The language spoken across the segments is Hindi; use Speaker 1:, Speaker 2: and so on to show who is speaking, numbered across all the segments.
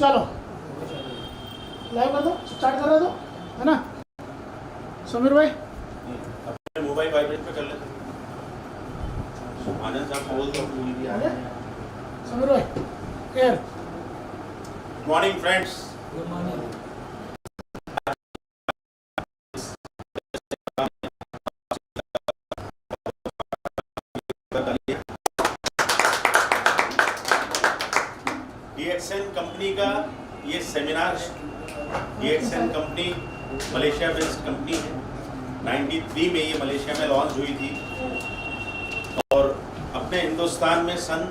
Speaker 1: चलो लाइव कर दो, स्टार्ट कर दो, है ना समीर भाई?
Speaker 2: अपने मोबाइल वाइब्रेट पे कर लेते। आनंद साहब बोल दो पूरी भी आ रहे हैं।
Speaker 1: समीर भाई air.
Speaker 2: Good morning friends.
Speaker 1: Good morning.
Speaker 2: DXN company का ये seminar, DXN company Malaysia based company है। 93 में ये मलेशिया में लॉन्च हुई थी और अपने हिंदुस्तान में सन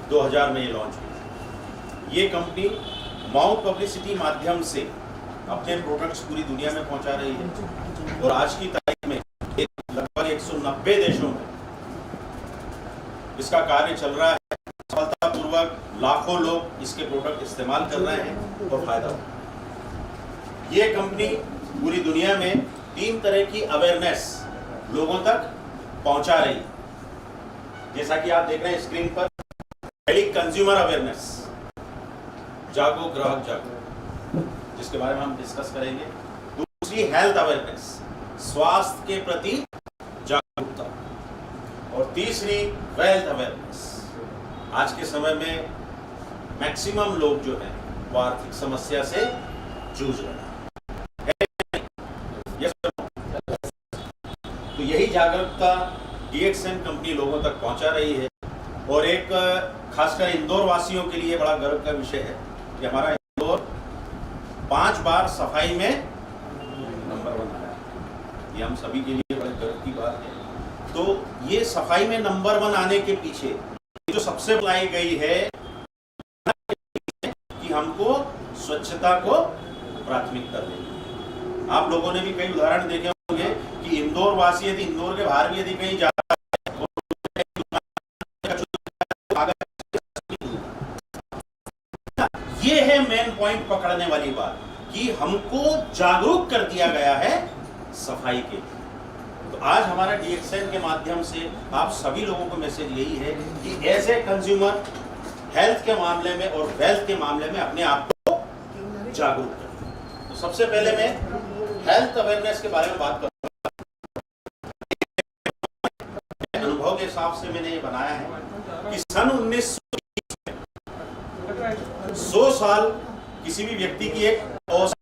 Speaker 2: 2000 में ये लॉन्च हुई थी। ये कंपनी माउथ पब्लिसिटी माध्यम से अपने प्रोडक्ट्स पूरी दुनिया में पहुंचा रही है और आज की तारीख में लगभग 190 देशों में इसका कार्य चल रहा है। सफलतापूर्वक लाखों लोग इसके प्रोडक्ट इस्तेमाल कर रहे हैं और फायदा हो रहा है। ये कंपनी पूरी दुनिया में 3 तरह की अवेयरनेस लोगों तक पहुंचा रही है। जैसा कि आप देख रहे हैं स्क्रीन पर, पहली कंज्यूमर अवेयरनेस, जागो ग्राहक जागो, जिसके बारे में हम डिस्कस करेंगे। दूसरी हेल्थ अवेयरनेस, स्वास्थ्य के प्रति जागरूकता। और तीसरी वेल्थ अवेयरनेस। आज के समय में मैक्सिमम लोग जो हैं वो आर्थिक समस्या से जूझ रहे हैं। तो यही जागरूकता DXN कंपनी लोगों तक पहुंचा रही है और एक खासकर इंदौर वासियों के लिए बड़ा गर्व का विषय है कि हमारा इंदौर 5 बार सफाई में नंबर 1 आया। ये हम सभी के लिए बड़े गर्व की बात है। तो ये सफाई में नंबर 1 आने के पीछे जो सबसे बुलाई गई है कि हमको स्वच्छता को प्राथमिकता देनी। आप लोगों ने भी कई उदाहरण देखे होंगे कि इंदौर वासी यदि इंदौर के बाहर भी यदि कहीं जाता है ये है मेन पॉइंट पकड़ने वाली बात कि हमको जागरूक कर दिया गया है सफाई के लिए। तो आज हमारा DXN के माध्यम से आप सभी लोगों को मैसेज यही है कि एज ए कंज्यूमर हेल्थ के मामले में और वेल्थ के मामले में अपने आप को जागरूक करें। तो सबसे पहले मैं हेल्थ अवेयरनेस के बारे में बात करूंगा। अनुभव के हिसाब से मैंने ये बनाया है कि सन 1920 में 100 साल किसी भी व्यक्ति की एक औसत,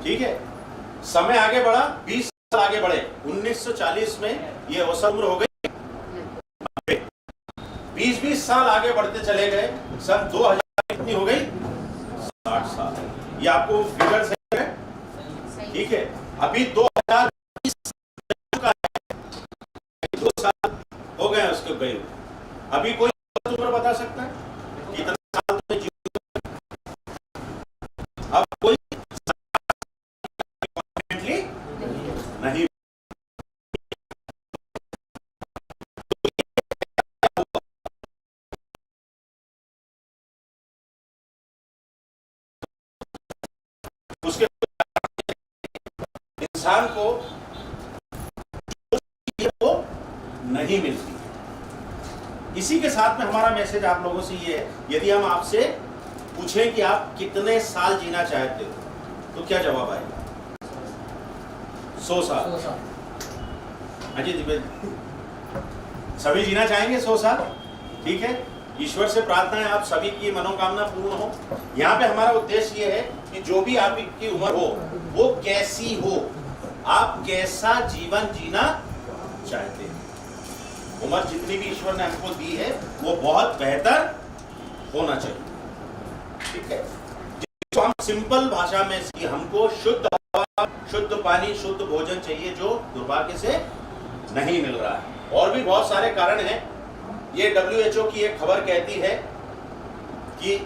Speaker 2: ठीक है, समय आगे बढ़ा, 20 साल आगे बढ़े, 1940 में ये औसत उम्र हो गई 20 साल आगे बढ़ते चले गए, सन 2000 कितनी हो गई? 60 साल। ये आपको फिगर सही है, ठीक है। अभी 2020 का है, 2 साल हो गए उसके गए। अभी कोई उम्र बता सकता है कितना साल में जीवन? अब कोई नहीं। उसके इंसान को वो नहीं मिलती। इसी के साथ में हमारा मैसेज आप लोगों से ये है, यदि हम आपसे पूछें कि आप कितने साल जीना चाहते हो तो क्या जवाब आएगा? 100 साल। अजय द्विवेदी, सभी जीना चाहेंगे 100 साल? ठीक है, ईश्वर से प्रार्थना है आप सभी की मनोकामना पूर्ण हो। यहाँ पे हमारा उद्देश्य ये है कि जो भी आपकी उम्र हो वो कैसी हो, आप कैसा जीवन जीना चाहते हैं। उम्र जितनी भी ईश्वर ने हमको दी है वो बहुत बेहतर होना चाहिए, ठीक है। जिसको हम सिंपल भाषा में हमको शुद्ध हवा, शुद्ध पानी, शुद्ध भोजन चाहिए जो दुर्भाग्य से नहीं मिल रहा है। और भी बहुत सारे कारण हैं। ये WHO की एक खबर कहती है कि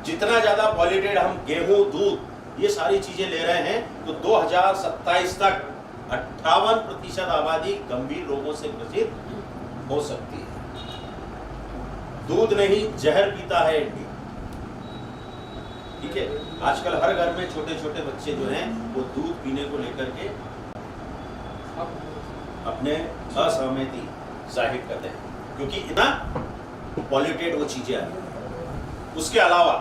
Speaker 2: जितना ज्यादा पॉल्यूटेड हम गेहूं, दूध, ये सारी चीजें ले रहे हैं तो 2027 तक 58% आबादी गंभीर रोगों से ग्रसित हो सकती है। दूध नहीं जहर पीता है इंडिया, ठीक है। आजकल हर घर में छोटे छोटे बच्चे जो हैं वो दूध पीने को लेकर के अपने असहमति जाहिर करते हैं, क्योंकि इतना पॉल्यूटेड वो चीजें आ रही हैं। उसके अलावा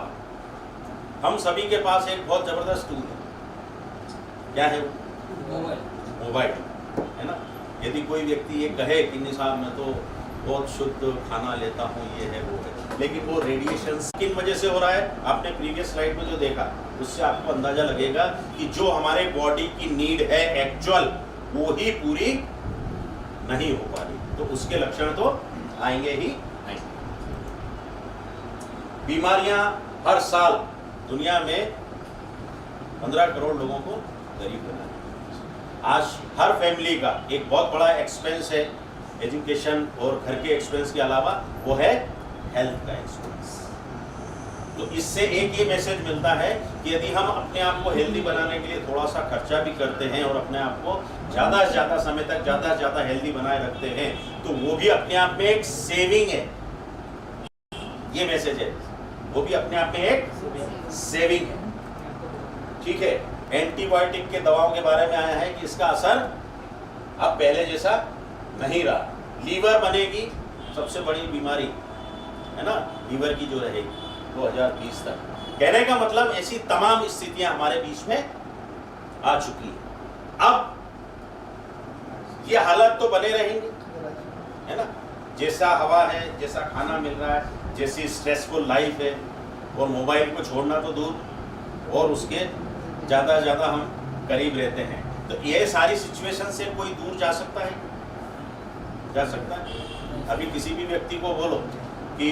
Speaker 2: हम सभी के पास एक बहुत जबरदस्त टूल है। क्या है वो? मोबाइल, है ना। यदि कोई व्यक्ति ये कहे कि नहीं साहब मैं तो बहुत शुद्ध खाना लेता हूँ, ये है वो है, लेकिन वो रेडिएशन किन वजह से हो रहा है? आपने प्रीवियस स्लाइड में जो देखा उससे आपको अंदाजा लगेगा कि जो हमारे बॉडी की नीड है एक्चुअल, वो ही पूरी नहीं हो पा रही, तो उसके लक्षण तो आएंगे ही आएंगे। बीमारियां हर साल दुनिया में 15 करोड़ लोगों को गरीब बना रही है। आज हर फैमिली का एक बहुत बड़ा एक्सपेंस है एजुकेशन और घर के एक्सपेंस के अलावा, वो है हेल्थ का एक्सपेंस। तो इससे एक ये मैसेज मिलता है कि यदि हम अपने आप को हेल्दी बनाने के लिए थोड़ा सा खर्चा भी करते हैं और अपने आप को ज़्यादा से ज़्यादा समय तक ज़्यादा से ज़्यादा हेल्दी बनाए रखते हैं, तो वो भी अपने आप में एक सेविंग है। ये मैसेज है, वो भी अपने आप में एक सेविंग है। ठीक है, एंटीबायोटिक के दवाओं के बारे में आया है कि इसका असर अब पहले जैसा नहीं रहा। लीवर बनेगी सबसे बड़ी बीमारी, है ना, लीवर की जो रहेगी 2020 तक। कहने का मतलब ऐसी तमाम स्थितियां हमारे बीच में आ चुकी है। अब ये हालत तो बने रहेंगे, है ना। जैसा हवा है, जैसा खाना मिल रहा है, जैसी स्ट्रेसफुल लाइफ है, और मोबाइल को छोड़ना तो दूर, और उसके ज़्यादा से ज़्यादा हम करीब रहते हैं। तो ये सारी सिचुएशन से कोई दूर जा सकता है? जा सकता है? अभी किसी भी व्यक्ति को बोलो कि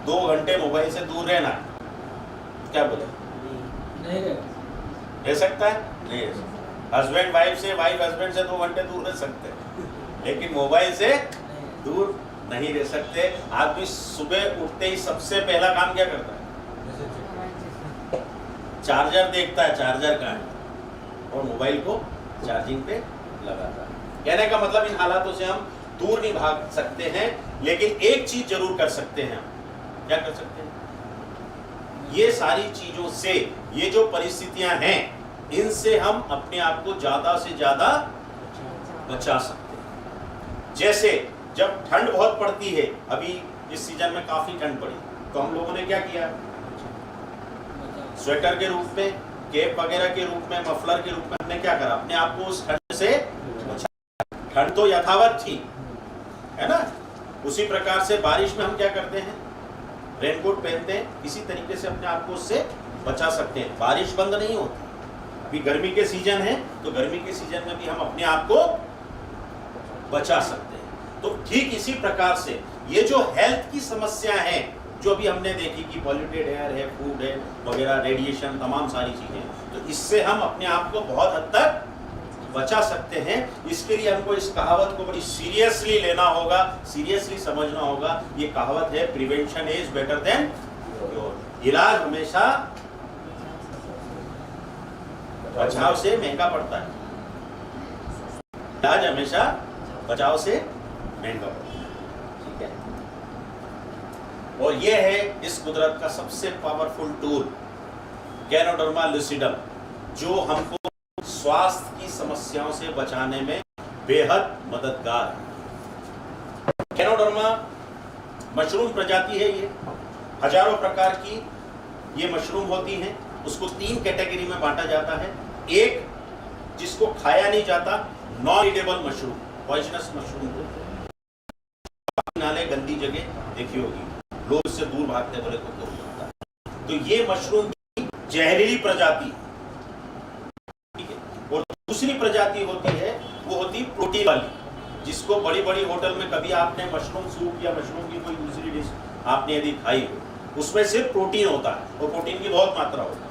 Speaker 2: 2 घंटे मोबाइल से दूर रहना है, क्या बोले?
Speaker 3: नहीं
Speaker 2: रह सकता है? नहीं रह सकता। हस्बैंड वाइफ से, वाइफ हस्बैंड से 2 घंटे दूर रह सकते हैं, लेकिन मोबाइल से दूर नहीं रह सकते। आदमी सुबह उठते ही सबसे पहला काम क्या करता है? चार्जर देखता है, चार्जर कहाँ है, और मोबाइल को चार्जिंग पे लगाता है। कहने का मतलब इन हालातों से हम दूर नहीं भाग सकते हैं, लेकिन एक चीज जरूर कर सकते हैं। हम क्या कर सकते हैं? ये सारी चीजों से, ये जो परिस्थितियां हैं, इनसे हम अपने आप को ज्यादा से ज्यादा बचा सकते हैं। जैसे जब ठंड बहुत पड़ती है, अभी इस सीजन में काफी ठंड पड़ी, तो हम लोगों ने क्या किया? स्वेटर के रूप में, कैप वगैरह के रूप में, मफलर के रूप में हमने क्या करा? अपने आप को उस ठंड से बचा। ठंड तो यथावत थी, है ना। उसी प्रकार से बारिश में हम क्या करते हैं? रेनकोट पहनते हैं, इसी तरीके से अपने आप को उससे बचा सकते हैं। बारिश बंद नहीं होती। अभी गर्मी के सीजन है, तो गर्मी के सीजन में भी हम अपने आप को बचा सकते हैं। तो ठीक इसी प्रकार से ये जो हेल्थ की समस्या है, जो भी हमने देखी कि पॉल्यूटेड एयर है, फूड है वगैरह, रेडिएशन, तमाम सारी चीजें, तो इससे हम अपने आप को बहुत हद तक बचा सकते हैं। इसके लिए हमको इस कहावत को बड़ी सीरियसली लेना होगा, सीरियसली समझना होगा। ये कहावत है, prevention is better than cure. इलाज हमेशा बचाव से महंगा पड़ता है। इलाज हमेशा बचाव से महंगा पड़ता है। ठीक है, और ये है इस कुदरत का सबसे पावरफुल टूल, गैनोडर्मा लुसिडम, जो हमको स्वास्थ्य की समस्याओं से बचाने में बेहद मददगार है। गैनोडर्मा मशरूम प्रजाति है। ये हजारों प्रकार की ये मशरूम होती हैं। उसको 3 कैटेगरी में बांटा जाता है। एक, जिसको खाया नहीं जाता, non eatable mushroom, poisonous mushroom बोलते हैं। नाले, गंदी जगह देखी होगी, लोग इससे दूर भागते, बोले को दूर भागता है। तो ये मशरूम की जहरीली प्रजाति, ठीक है। और दूसरी प्रजाति होती है, वो होती प्रोटीन वाली, जिसको बड़ी बड़ी होटल में कभी आपने मशरूम सूप या मशरूम की कोई दूसरी डिश आपने यदि खाई हो, उसमें सिर्फ प्रोटीन होता है और प्रोटीन की बहुत मात्रा होती है।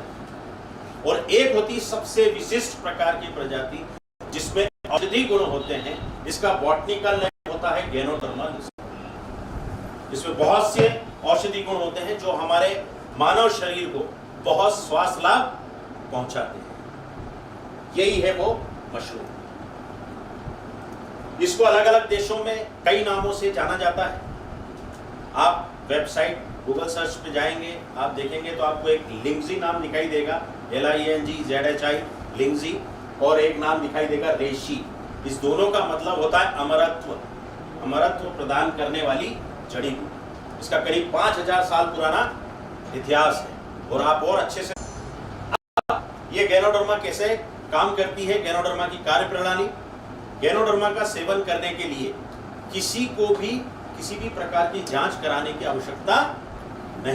Speaker 2: और एक होती सबसे विशिष्ट प्रकार की प्रजाति, जिसमें औषधि गुण होते हैं। इसका बॉटनिकल नेम होता है गैनोडर्मा लुसिडम। इसमें बहुत से औषधि गुण होते हैं जो हमारे मानव शरीर को बहुत स्वास्थ्य लाभ पहुंचाते हैं। यही है वो मशरूम। इसको अलग अलग देशों में कई नामों से जाना जाता है। आप वेबसाइट गूगल सर्च पे जाएंगे, आप देखेंगे तो आपको एक लिंगजी नाम दिखाई देगा, LINGZHI, लिंगजी, और एक नाम दिखाई देगा रेशी। इस दोनों का मतलब होता है अमरत्व, अमरत्व प्रदान करने वाली जड़ी बूटी। इसका करीब 5000 साल पुराना इतिहास है। और आप और अच्छे से ये गैनोडर्मा कैसे काम करती है, गैनोडर्मा की कार्य प्रणाली। गैनोडर्मा का सेवन करने के लिए किसी को भी किसी भी प्रकार की जांच कराने की आवश्यकता नहीं।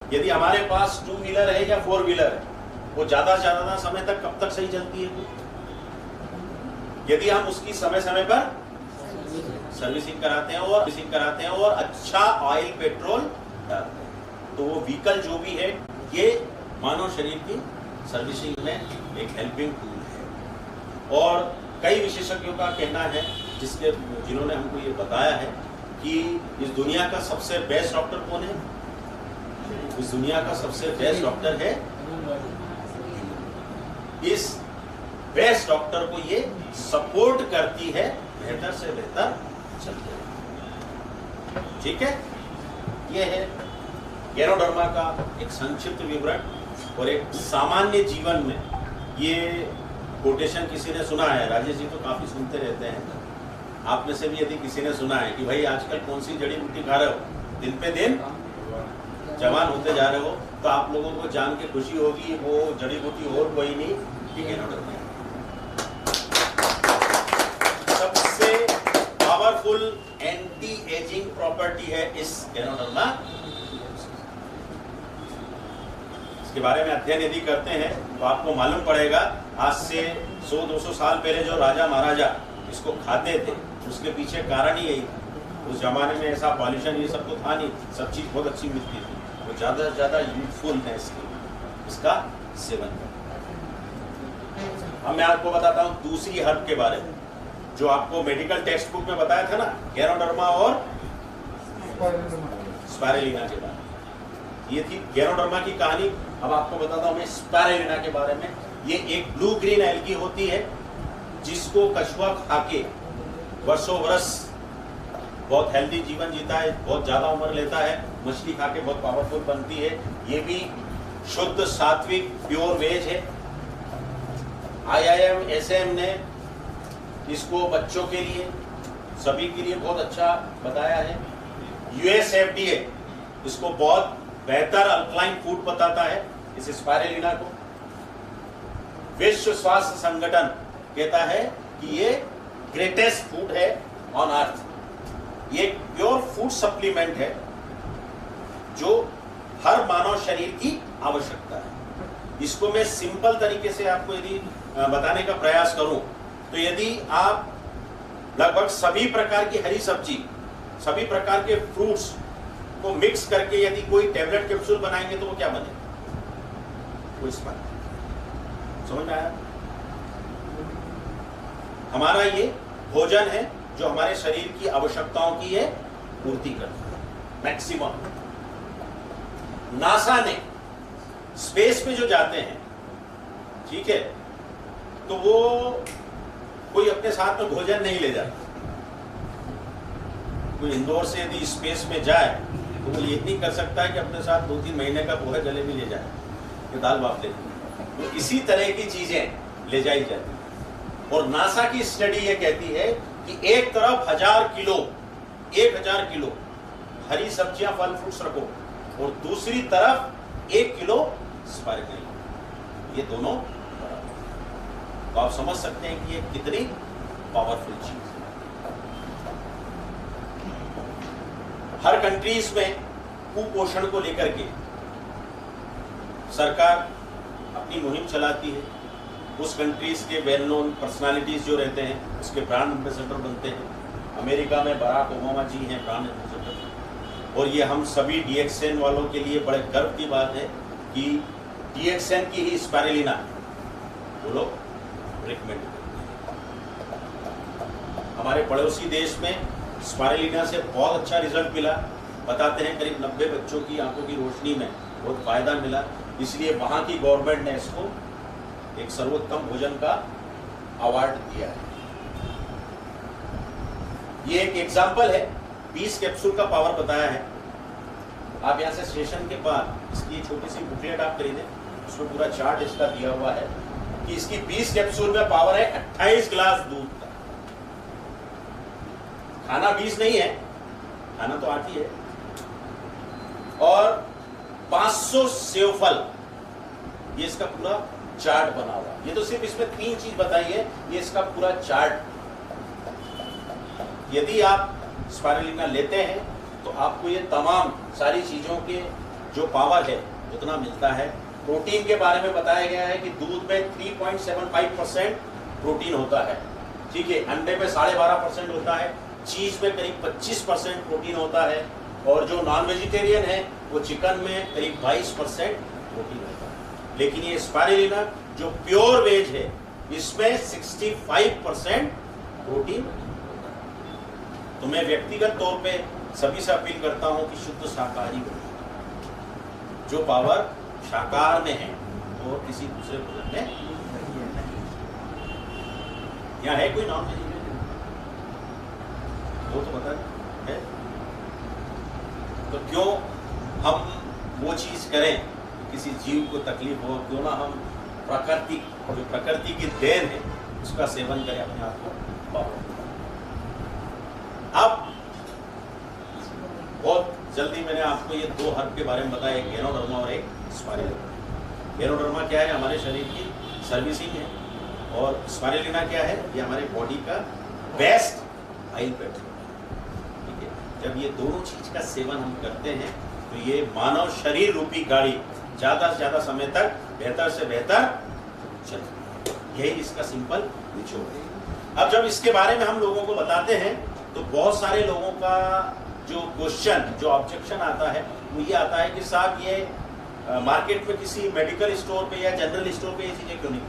Speaker 2: यदि हमारे पास 2 व्हीलर है या 4 व्हीलर है, वो ज्यादा से ज्यादा समय तक कब तक सही चलती है? यदि हम उसकी समय समय पर सर्विसिंग कराते हैं और अच्छा ऑयल पेट्रोल डालते हैं, तो वो व्हीकल जो भी है ये मानव शरीर की सर्विसिंग में एक हेल्पिंग टूल है। और कई विशेषज्ञों का कहना है जिन्होंने हमको ये बताया है कि इस दुनिया का सबसे बेस्ट डॉक्टर कौन है? इस दुनिया का सबसे बेस्ट डॉक्टर है। इस बेस्ट डॉक्टर को ये सपोर्ट करती है बेहतर से बेहतर चलते हैं। ठीक है, ये है गैनोडर्मा का एक संक्षिप्त विवरण। और एक सामान्य जीवन में ये कोटेशन किसी ने सुना है, राजेश जी तो काफी सुनते रहते हैं, आप में से भी यदि किसी ने सुना है कि भाई आजकल कौन सी जड़ी बूटी खा रहे हो, दिन पे दिन जवान होते जा रहे हो, तो आप लोगों को जान के खुशी होगी वो जड़ी बूटी और कोई नहीं कि गैनोडर्मा। सबसे पावरफुल एंटी एजिंग प्रॉपर्टी है इस गैनोडर्मा। इसके बारे में अध्ययन यदि करते हैं तो आपको मालूम पड़ेगा आज से 100-200 साल पहले जो राजा महाराजा इसको खाते थे उसके पीछे कारण ही यही था। उस जमाने में ऐसा पॉल्यूशन ये सब तो था नहीं, सब चीज बहुत अच्छी मिलती थी, वो ज्यादा से ज्यादा यूजफुलनेस इसका सेवन करते। अब मैं आपको बताता हूँ दूसरी हर्ब के बारे में जो आपको मेडिकल टेक्स्ट बुक में बताया था ना, गैनोडर्मा और स्पाइरुलिना के बारे में। ये थी गैनोडर्मा की कहानी। अब आपको बताता हूँ मैं स्पाइरुलिना के बारे में। ये एक ब्लू ग्रीन एल्गी होती है जिसको कछुआ खाके वर्षों वर्ष बहुत हेल्दी जीवन जीता है, बहुत ज्यादा उम्र लेता है, मछली खाके बहुत पावरफुल बनती है। ये भी शुद्ध सात्विक प्योर वेज है। IIM SM ने इसको बच्चों के लिए सभी के लिए बहुत अच्छा बताया है। USFDA इसको बहुत बेहतर अल्कलाइन फूड बताता है, इस स्पाइरुलिना को। विश्व स्वास्थ्य संगठन कहता है कि ये ग्रेटेस्ट फूड है ऑन अर्थ। ये प्योर फूड सप्लीमेंट है जो हर मानव शरीर की आवश्यकता है। इसको मैं सिंपल तरीके से आपको यदि बताने का प्रयास करूं तो यदि आप लगभग सभी प्रकार की हरी सब्जी, सभी प्रकार के फ्रूट्स को मिक्स करके यदि कोई टेबलेट कैप्सूल बनाएंगे तो वो क्या बनेगा? वो स्पाइरुलिना। समझ में आया? हमारा ये भोजन है जो हमारे शरीर की आवश्यकताओं की है पूर्ति करता है मैक्सिमम। नासा ने स्पेस में जो जाते हैं, ठीक है, तो वो कोई अपने साथ में भोजन नहीं ले जाता। कोई इंदौर से यदि स्पेस में जाए तो वो ये नहीं कर सकता है कि अपने साथ 2-3 महीने का पोहा जलेबी ले जाए, ये दाल बाफ ले जाए। तो इसी तरह की चीजें ले जाई जाती है। और नासा की स्टडी ये कहती है कि एक तरफ 1000 किलो हरी सब्जियां फल फ्रूट्स रखो और दूसरी तरफ 1 किलो स्पाइरुलिना, ये दोनों बराबर। तो आप समझ सकते हैं कि ये कितनी पावरफुल चीज है। हर कंट्रीज में कुपोषण को लेकर के सरकार अपनी मुहिम चलाती है। उस कंट्रीज के वेल नोन पर्सनालिटीज जो रहते हैं उसके ब्रांड एम्बेसडर बनते हैं। अमेरिका में बराक ओबामा जी हैं ब्रांड एम्बेसडर। और ये हम सभी DXN वालों के लिए बड़े गर्व की बात है कि DXN की ही स्पाइरुलिना वो लोग रिकमेंड करते हैं। हमारे पड़ोसी देश में स्पाइरुलिना से बहुत अच्छा रिजल्ट मिला। बताते हैं करीब 90 बच्चों की आंखों की रोशनी में बहुत फायदा मिला। इसलिए वहाँ की गवर्नमेंट ने इसको एक सर्वोत्तम भोजन का अवार्ड दिया है। ये एक एग्जाम्पल है, 20 कैप्सूल का पावर बताया है। आप यहाँ से स्टेशन के बाद इसकी छोटी सी बुकलेट आप खरीदें, उसमें पूरा चार्ट इसका दिया हुआ है कि इसकी 20 कैप्सूल में पावर है 28 गिलास दूध का। खाना 20 नहीं है, खाना तो 8 ही है। और 500 सेवफल, ये इसका पूरा चार्ट बना हुआ। ये तो सिर्फ इसमें 3 चीज बताई है, ये इसका पूरा चार्ट। यदि आप स्पाइरुलिना लेते हैं तो आपको ये तमाम सारी चीजों के जो पावर है उतना मिलता है। प्रोटीन के बारे में बताया गया है कि दूध में 3.75% प्रोटीन होता है, ठीक है। अंडे में 12.5% होता है। चीज में करीब 25% प्रोटीन होता है। और जो नॉन वेजिटेरियन है वो चिकन में करीब 22% प्रोटीन होता है। लेकिन ये स्पाइरुलिना जो प्योर वेज है इसमें 65% प्रोटीन। तो मैं व्यक्तिगत तौर पे सभी से अपील करता हूं कि शुद्ध शाकाहारी बनो। जो पावर शाकाहार में है वो किसी दूसरे भोजन में नहीं। यहाँ है कोई नॉन वेजिटेरियन? वो तो पता है। तो क्यों हम वो चीज करें, किसी जीव को तकलीफ हो, क्यों ना हम प्रकृति की देन है उसका सेवन करें, अपने आप को पावर। अब बहुत जल्दी मैंने आपको ये 2 हर्ब के बारे में बताया, एक गैनोडर्मा और एक स्पाइरुलिना। गैनोडर्मा क्या है? हमारे शरीर की सर्विसिंग है। और स्पाइरुलिना क्या है? ये हमारे बॉडी का बेस्ट ऑयल पेट्रोल, ठीक है। जब ये दोनों चीज का सेवन हम करते हैं तो ये मानव शरीर रूपी गाड़ी ज्यादा से ज्यादा समय तक बेहतर से बेहतर चलती है। यही इसका सिंपल निचोड़ है। अब जब इसके बारे में हम लोगों को बताते हैं तो बहुत सारे लोगों का जो क्वेश्चन, जो ऑब्जेक्शन आता है वो ये आता है कि साहब ये मार्केट में किसी मेडिकल स्टोर पे या जनरल स्टोर पे ये चीजें क्यों नहीं?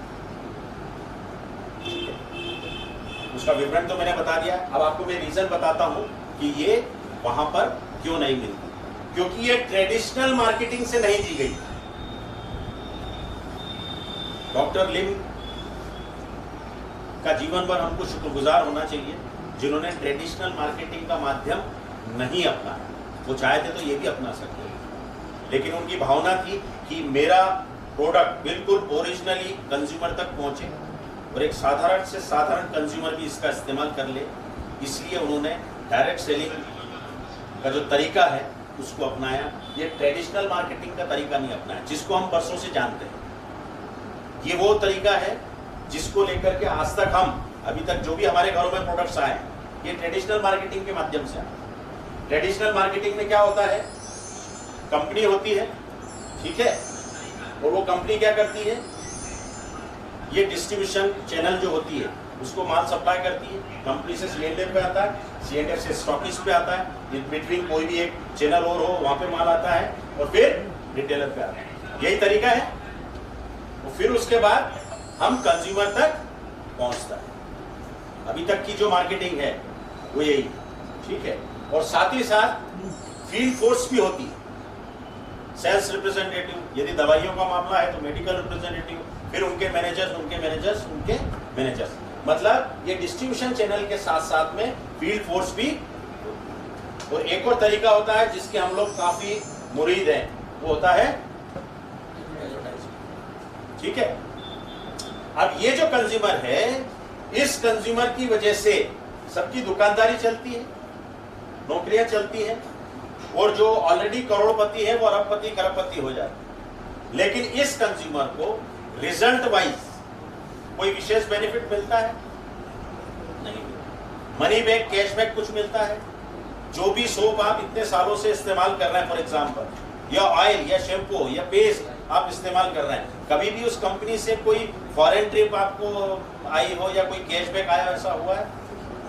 Speaker 2: उसका विवरण तो मैंने बता दिया। अब आपको मैं रीजन बताता हूं कि ये वहां पर क्यों नहीं मिलती। क्योंकि ये ट्रेडिशनल मार्केटिंग से नहीं दी गई। डॉक्टर लिम का जीवन भर हमको शुक्रगुजार होना चाहिए जिन्होंने ट्रेडिशनल मार्केटिंग का माध्यम नहीं अपनाया। वो चाहते तो ये भी अपना सकते हैं, लेकिन उनकी भावना थी कि मेरा प्रोडक्ट बिल्कुल ओरिजिनली कंज्यूमर तक पहुंचे और एक साधारण से साधारण कंज्यूमर भी इसका इस्तेमाल कर ले। इसलिए उन्होंने डायरेक्ट सेलिंग का जो तरीका है उसको अपनाया। ये ट्रेडिशनल मार्केटिंग का तरीका नहीं अपनाया जिसको हम वर्षों से जानते हैं। ये वो तरीका है जिसको लेकर के आज तक हम अभी तक जो भी हमारे घरों में प्रोडक्ट्स आए हैं ये ट्रेडिशनल मार्केटिंग के माध्यम से आए। ट्रेडिशनल मार्केटिंग में क्या होता है, कंपनी होती है, ठीक है, और वो कंपनी क्या करती है, ये डिस्ट्रीब्यूशन चैनल जो होती है उसको माल सप्लाई करती है। कंपनी से सीएनएफ पे आता है, सीएनएफ से स्टॉकिस्ट पे आता है, इन बिटवीन कोई भी एक चैनल और हो वहां पे माल आता है और फिर रिटेलर पे आता है। यही तरीका है। और फिर उसके बाद हम कंज्यूमर तक पहुंचता है। अभी तक की जो मार्केटिंग है वो यही है, ठीक है। और साथ ही साथ फील्ड फोर्स भी होती है, सेल्स रिप्रेजेंटेटिव, यदि दवाइयों का मामला है तो मेडिकल रिप्रेजेंटेटिव, फिर उनके मैनेजर्स, मतलब ये डिस्ट्रीब्यूशन चैनल के साथ साथ में फील्ड फोर्स भी। और एक और तरीका होता है जिसके हम लोग काफी मुरीद हैं, वो होता है एडवर्टाइजमेंट, ठीक है। अब ये जो कंज्यूमर है, इस कंज्यूमर की वजह से सबकी दुकानदारी चलती है, नौकरियां चलती हैं, और जो ऑलरेडी करोड़पति है वो अरबपति खरबपति हो जाए। लेकिन इस कंज्यूमर को रिजल्ट वाइज कोई विशेष बेनिफिट मिलता है नहीं, मनी बैक, कैशबैक कुछ मिलता है। जो भी सोप आप इतने सालों से इस्तेमाल कर रहे हैं, फॉर एग्जांपल, या ऑयल या शैम्पू या पेस्ट आप इस्तेमाल कर रहे हैं, कभी भी उस कंपनी से कोई फॉरेन ट्रिप आपको आई हो या कोई कैशबैक आया, ऐसा हुआ है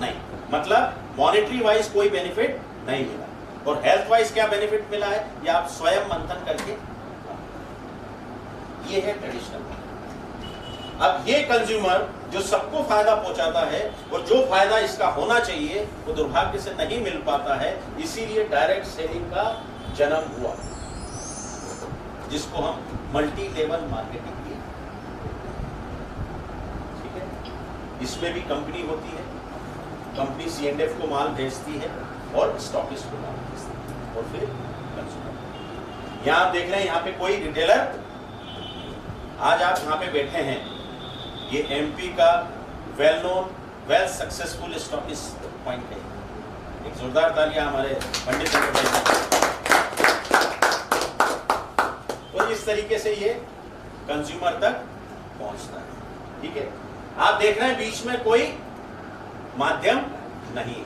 Speaker 2: नहीं। मतलब मॉनेटरी वाइज कोई बेनिफिट नहीं मिला। और हेल्थ वाइज क्या बेनिफिट मिला है ये आप स्वयं मंथन करके, ये है ट्रेडिशनल। अब ये कंज्यूमर जो सबको फायदा पहुंचाता है और जो फायदा इसका होना चाहिए वो दुर्भाग्य से नहीं मिल पाता है, इसीलिए डायरेक्ट सेलिंग का जन्म हुआ, जिसको हम मल्टी लेवल मार्केटिंग की, ठीक है। इसमें भी कंपनी होती है, कंपनी सीएनएफ को माल भेजती है और स्टॉकिस्ट को माल भेजती है और फिर कंज्यूमर। यहाँ आप देख रहे हैं, यहाँ पे कोई रिटेलर, आज आप यहाँ पे बैठे हैं, ये एमपी का well known well successful stockist point है। एक जोरदार तालियां हमारे पंडित तो इस तरीके से ये कंज्यूमर तक पहुंचता है, ठीक है। आप देख रहे हैं बीच में कोई माध्यम नहीं है,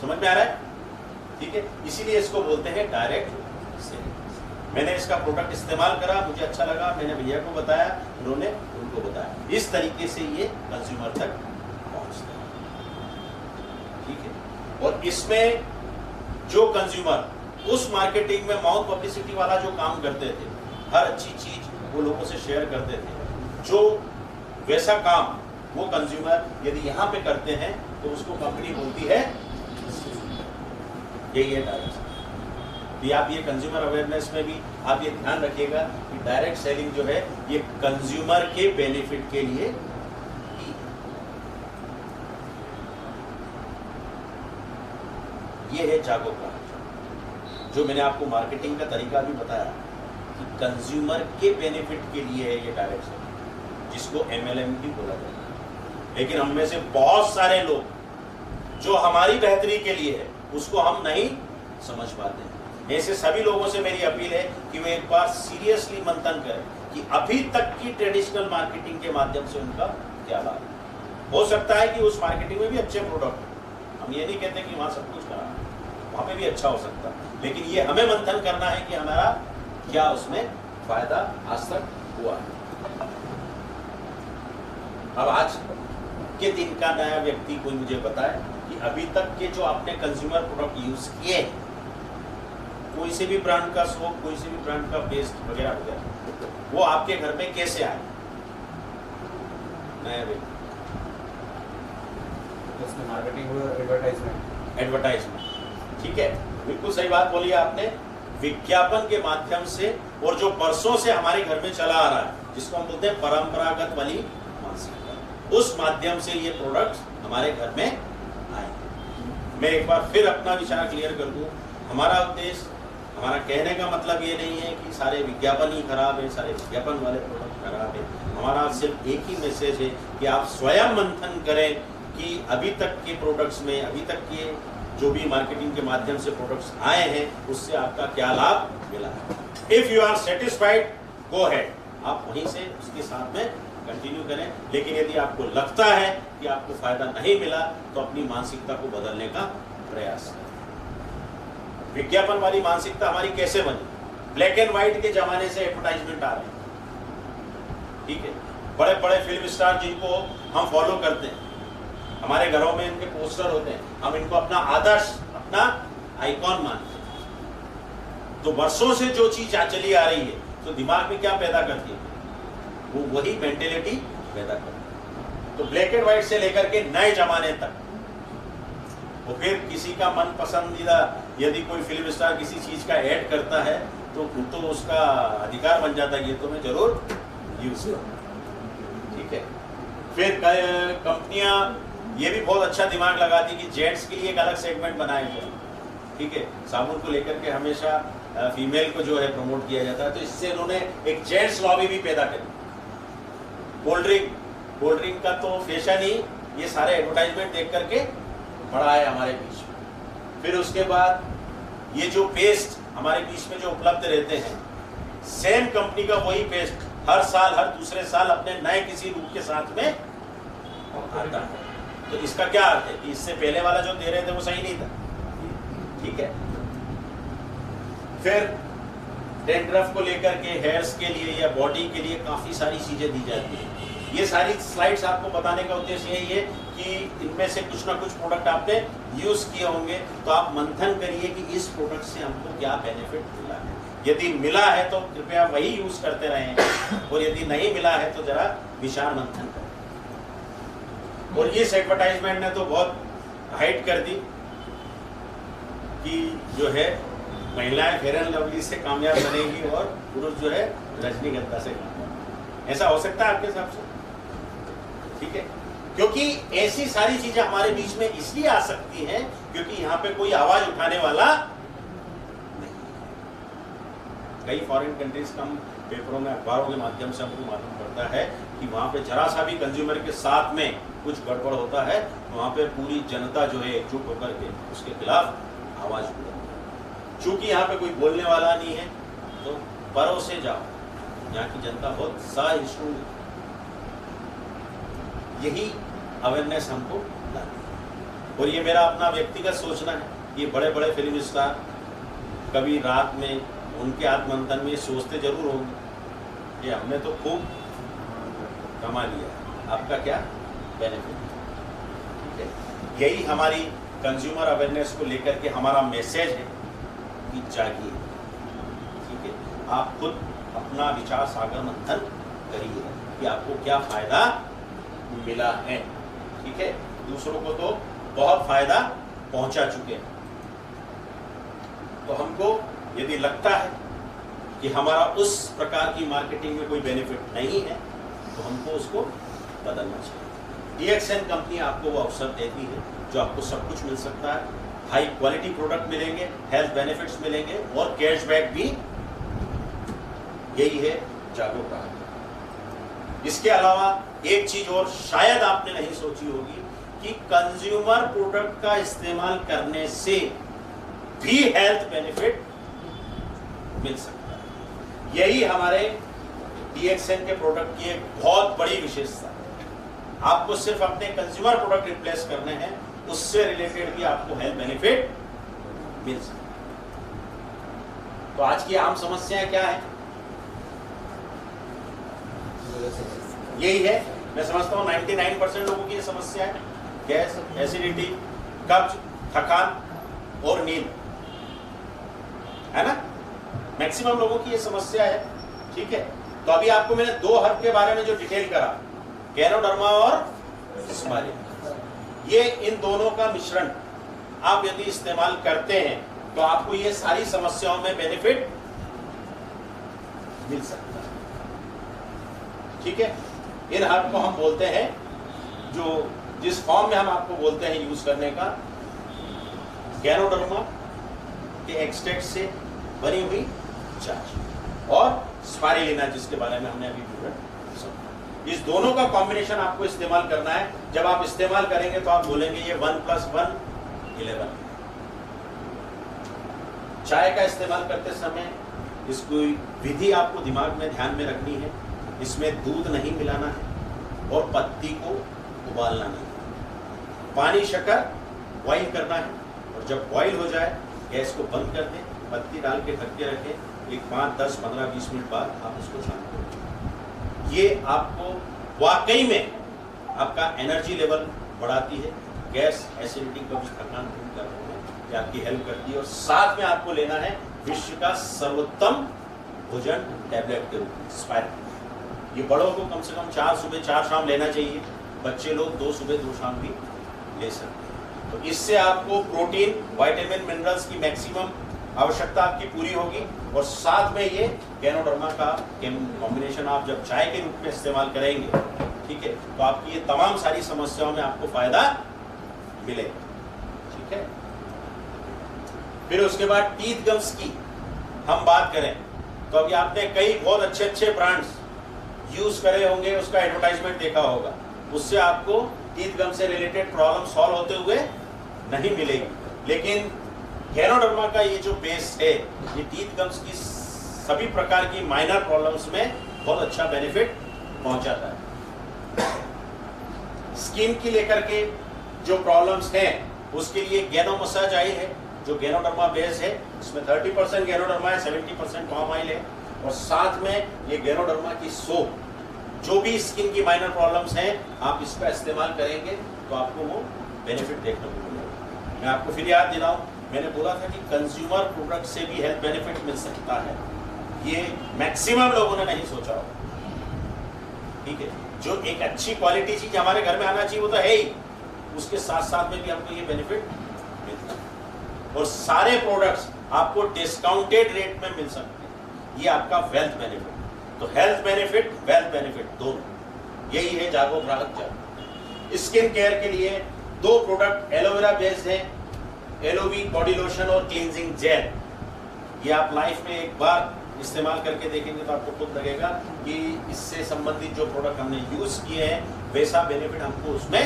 Speaker 2: समझ में आ रहा है, ठीक है। इसीलिए इसको बोलते हैं डायरेक्ट सेलिंग। मैंने इसका प्रोडक्ट इस्तेमाल करा, मुझे अच्छा लगा, मैंने भैया को बताया, उन्होंने उनको बताया, इस तरीके से ये कंज्यूमर तक पहुंचता है, ठीक है। और इसमें जो कंज्यूमर उस मार्केटिंग में माउथ पब्लिसिटी वाला जो काम करते थे, हर अच्छी चीज वो लोगों से शेयर करते थे, जो वैसा काम वो कंज्यूमर यदि यहाँ पे करते हैं तो उसको कंपनी बोलती है, यही है डायरेक्ट। कि आप ये कंज्यूमर अवेयरनेस में भी आप ये ध्यान रखिएगा कि डायरेक्ट सेलिंग जो है ये कंज्यूमर के बेनिफिट के लिए ही। ये है जागो का, जो मैंने आपको मार्केटिंग का तरीका भी बताया कि कंज्यूमर के बेनिफिट के लिए है ये डायरेक्ट सेलिंग, जिसको MLM भी बोला जाता है। लेकिन हम में से बहुत सारे लोग जो हमारी बेहतरी के लिए है उसको हम नहीं समझ पाते हैं। ऐसे सभी लोगों से मेरी अपील है कि वे एक बार सीरियसली मंथन करें कि अभी तक की ट्रेडिशनल मार्केटिंग के माध्यम से उनका क्या लाभ है। हो सकता है कि उस मार्केटिंग में भी अच्छे प्रोडक्ट, हम ये नहीं कहते कि वहाँ सब कुछ करा, वहाँ पे भी अच्छा हो सकता है, लेकिन ये हमें मंथन करना है कि हमारा क्या उसमें फायदा आज तक हुआ है। अब आज के दिन का नया व्यक्ति कोई मुझे बताए कि अभी तक के जो आपने कंज्यूमर प्रोडक्ट यूज किए, कोई से भी ब्रांड का सोप, कोई से भी ब्रांड का पेस्ट वगैरह वगैरह, वो आपके घर में कैसे आए नया व्यक्ति?
Speaker 3: उसमें मार्केटिंग और
Speaker 2: एडवर्टाइजमेंट, ठीक है, बिल्कुल सही बात बोली आपने। विज्ञापन के माध्यम से, और जो वर्षों से हमारे घर में चला आ रहा है, जिसको हम बोलते हैं परंपरागत वाली मानसिकता, उस माध्यम से ये प्रोडक्ट हमारे घर में आए। मैं एक बार फिर अपना विचार क्लियर कर दूं, हमारा उद्देश्य, हमारा कहने का मतलब ये नहीं है कि सारे विज्ञापन ही खराब है, सारे विज्ञापन वाले प्रोडक्ट खराब है। हमारा सिर्फ एक ही मैसेज है कि आप स्वयं मंथन करें कि अभी तक के प्रोडक्ट्स में, अभी तक के जो भी मार्केटिंग के माध्यम से प्रोडक्ट्स आए हैं उससे आपका क्या लाभ मिला है। If you are satisfied go ahead, आप वहीं से उसके साथ में कंटिन्यू करें। लेकिन यदि आपको लगता है कि आपको फायदा नहीं मिला तो अपनी मानसिकता को बदलने का प्रयास करें। विज्ञापन वाली मानसिकता हमारी कैसे बनी? ब्लैक एंड व्हाइट के जमाने से एडवर्टाइजमेंट आ रहे हैं, ठीक है। बड़े बड़े फिल्म स्टार जिनको हम फॉलो करते हैं, हमारे घरों में इनके पोस्टर होते हैं, हम इनको अपना आदर्श, अपना आइकॉन मानते हैं। तो वर्षों से जो चीज चली आ रही है तो दिमाग में क्या पैदा करती है? वो वही मेंटेलिटी पैदा करती है। तो ब्लैक एंड व्हाइट से लेकर के नए जमाने तक, वो फिर किसी का मन पसंदीदा यदि कोई फिल्म स्टार किसी चीज का ऐड करता है तो उसका अधिकार बन जाता है, ये तो मैं जरूर यूज करूं, ठीक है। फिर कंपनियां ये भी बहुत अच्छा दिमाग लगाती कि जेंट्स के लिए एक अलग सेगमेंट बनाया जाए, ठीक है। साबुन को लेकर के हमेशा फीमेल को जो है प्रमोट किया जाता है, तो इससे उन्होंने एक जेंट्स लॉबी भी पैदा करी। कोल्ड ड्रिंक का तो फैशन ही ये सारे एडवर्टाइजमेंट देख करके बढ़ा है हमारे बीच में। फिर उसके बाद ये जो पेस्ट हमारे बीच में जो उपलब्ध रहते हैं, सेम कंपनी का वही पेस्ट हर साल, हर दूसरे साल अपने नए किसी रूप के साथ में आता है। तो इसका क्या अर्थ है कि इससे पहले वाला जो दे रहे थे वो सही नहीं था, ठीक है। फिर डैंड्रफ को लेकर के हेयर्स के लिए या बॉडी के लिए काफी सारी चीजें दी जाती है। ये सारी स्लाइड्स आपको बताने का उद्देश्य यही है कि इनमें से कुछ ना कुछ प्रोडक्ट आपने यूज किए होंगे, तो आप मंथन करिए कि इस प्रोडक्ट से हमको क्या बेनिफिट मिला है। यदि मिला है तो कृपया वही यूज करते रहें, और यदि नहीं मिला है तो जरा विचार मंथन करें। और इस एडवर्टाइजमेंट ने तो बहुत हाइट कर दी कि जो है महिलाएं फेयर एंड लवली से कामयाब बनेगी और पुरुष जो है रजनीगंधा से कामयाब। ऐसा हो सकता है आपके हिसाब से? ठीक है, क्योंकि ऐसी सारी चीजें हमारे बीच में इसलिए आ सकती हैं क्योंकि यहाँ पे कोई आवाज उठाने वाला नहीं। कई फॉरेन कंट्रीज का पेपरों में, अखबारों के माध्यम से हमको मालूम पड़ता है कि वहाँ पे जरा सा भी कंज्यूमर के साथ में कुछ गड़बड़ होता है तो वहाँ पे पूरी जनता जो है एकजुट होकर के उसके खिलाफ आवाज उठाती है। चूंकि यहाँ पे कोई बोलने वाला नहीं है तो परों से जाओ, यहाँ की जनता बहुत सहिष्णु, यही अवेयरनेस हमको लानी है। और ये मेरा अपना व्यक्तिगत सोचना है। ये बड़े बड़े फिल्म स्टार कभी रात में उनके आत्मंथन में सोचते जरूर होंगे कि हमने तो खूब कमा लिया, आपका क्या बेनिफिट, ठीक है। यही हमारी कंज्यूमर अवेयरनेस को लेकर के हमारा मैसेज है कि जागिए, ठीक है। आप खुद अपना विचार सागर मंथन करिए कि आपको क्या फायदा मिला है, ठीक है। दूसरों को तो बहुत फायदा पहुंचा चुके हैं। तो हमको यदि लगता है कि हमारा उस प्रकार की मार्केटिंग में कोई बेनिफिट नहीं है तो हमको उसको बदलना चाहिए। DXN कंपनी आपको वो अवसर देती है जो आपको सब कुछ मिल सकता है, हाई क्वालिटी प्रोडक्ट मिलेंगे, हेल्थ बेनिफिट्स मिलेंगे और कैशबैक भी। यही है जागो का। इसके अलावा एक चीज और शायद आपने नहीं सोची होगी कि कंज्यूमर प्रोडक्ट का इस्तेमाल करने से भी हेल्थ बेनिफिट मिल सकता है। यही हमारे DXN के प्रोडक्ट की एक बहुत बड़ी विशेषता है। आपको सिर्फ अपने कंज्यूमर प्रोडक्ट रिप्लेस करने हैं, उससे रिलेटेड भी आपको हेल्थ बेनिफिट मिल सकता है। तो आज की आम समस्याएं क्या है? यही है, मैं समझता हूँ 99% लोगों की ये समस्या है। गैस, एसिडिटी, कब्ज, थकान और नींद, है ना। मैक्सिमम लोगों की ये समस्या है, ठीक है। तो अभी आपको मैंने 2 हर्ब के बारे में जो डिटेल करा, गैनोडर्मा और स्माइलिन, ये इन दोनों का मिश्रण आप यदि इस्तेमाल करते हैं तो आपको ये सारी समस्याओं में बेनिफिट मिल सकता है, ठीक है। इन हर्ब को हम बोलते हैं, जो जिस फॉर्म में हम आपको बोलते हैं यूज करने का, गैनोडर्मा के एक्सट्रैक्ट से बनी हुई चाय और स्पाइरुलिना जिसके बारे में हमने अभी विवरण सुना। इस दोनों का कॉम्बिनेशन आपको इस्तेमाल करना है। जब आप इस्तेमाल करेंगे तो आप बोलेंगे ये 1 + 1 11। चाय का इस्तेमाल करते समय इसको विधि आपको दिमाग में ध्यान में रखनी है। इसमें दूध नहीं मिलाना है और पत्ती को उबालना नहीं है। पानी शक्कर बॉईल करना है और जब बॉईल हो जाए गैस को बंद कर दें, पत्ती डाल के ढक के रखें। एक 5, 10, 15, 20 मिनट बाद आप उसको शांत करें। ये आपको वाकई में आपका एनर्जी लेवल बढ़ाती है, गैस, एसिडिटी, कब्ज, थकान दूर करने में ये आपकी हेल्प करती है। और साथ में आपको लेना है विश्व का सर्वोत्तम भोजन टैबलेट के रूप में स्पाइरल। ये बड़ों को कम से कम 4 सुबह 4 शाम लेना चाहिए। बच्चे लोग 2 सुबह 2 शाम भी ले सकते हैं। तो इससे आपको प्रोटीन, विटामिन, मिनरल्स की मैक्सिमम आवश्यकता आपकी पूरी होगी। और साथ में ये गैनोडर्मा का कॉम्बिनेशन आप जब चाय के रूप में इस्तेमाल करेंगे, ठीक है, तो आपकी ये तमाम सारी समस्याओं में आपको फायदा मिलेगा। ठीक है, फिर उसके बाद टीथ गम्स की हम बात करें तो अभी आपने कई बहुत अच्छे अच्छे ब्रांड्स यूज करे होंगे, उसका एडवर्टाइजमेंट देखा होगा। उससे आपको टीथ गम से रिलेटेड प्रॉब्लम सॉल्व होते हुए नहीं मिलेगी। लेकिन गैनोडर्मा का ये जो बेस है, ये टीथ गम्स की सभी प्रकार की माइनर प्रॉब्लम्स में बहुत अच्छा बेनिफिट पहुंचाता है। स्किन की लेकर के जो प्रॉब्लम्स हैं उसके लिए गैनो मसाज आई है जो गैनोडर्मा बेस है। इसमें 30% गैनोडर्मा है, 70% पाम ऑयल है। और साथ में ये गैनोडर्मा की सोप, जो भी स्किन की माइनर प्रॉब्लम्स हैं, आप इसका इस्तेमाल करेंगे तो आपको वो बेनिफिट देखने को मिलेगा। मैं आपको फिर याद दिलाऊं, मैंने बोला था कि कंज्यूमर प्रोडक्ट से भी हेल्थ बेनिफिट मिल सकता है। ये मैक्सिमम लोगों ने नहीं सोचा होगा। ठीक है, जो एक अच्छी क्वालिटी चीज हमारे घर में आना चाहिए वो तो है ही, उसके साथ साथ में भी हमको ये बेनिफिट मिलता है। और सारे प्रोडक्ट्स आपको डिस्काउंटेड रेट में मिल सकते हैं। ये आपका वेल्थ बेनिफिट। तो हेल्थ बेनिफिट, वेल्थ बेनिफिट दोनों, यही है जागो ग्राहक जागो। स्किन केयर के लिए 2 प्रोडक्ट एलोवेरा बेस्ड है, एलोवी बॉडी लोशन और क्लींजिंग जेल। ये आप लाइफ में एक बार इस्तेमाल करके देखेंगे तो आपको खुद लगेगा कि इससे संबंधित जो प्रोडक्ट हमने यूज किए हैं वैसा बेनिफिट हमको उसमें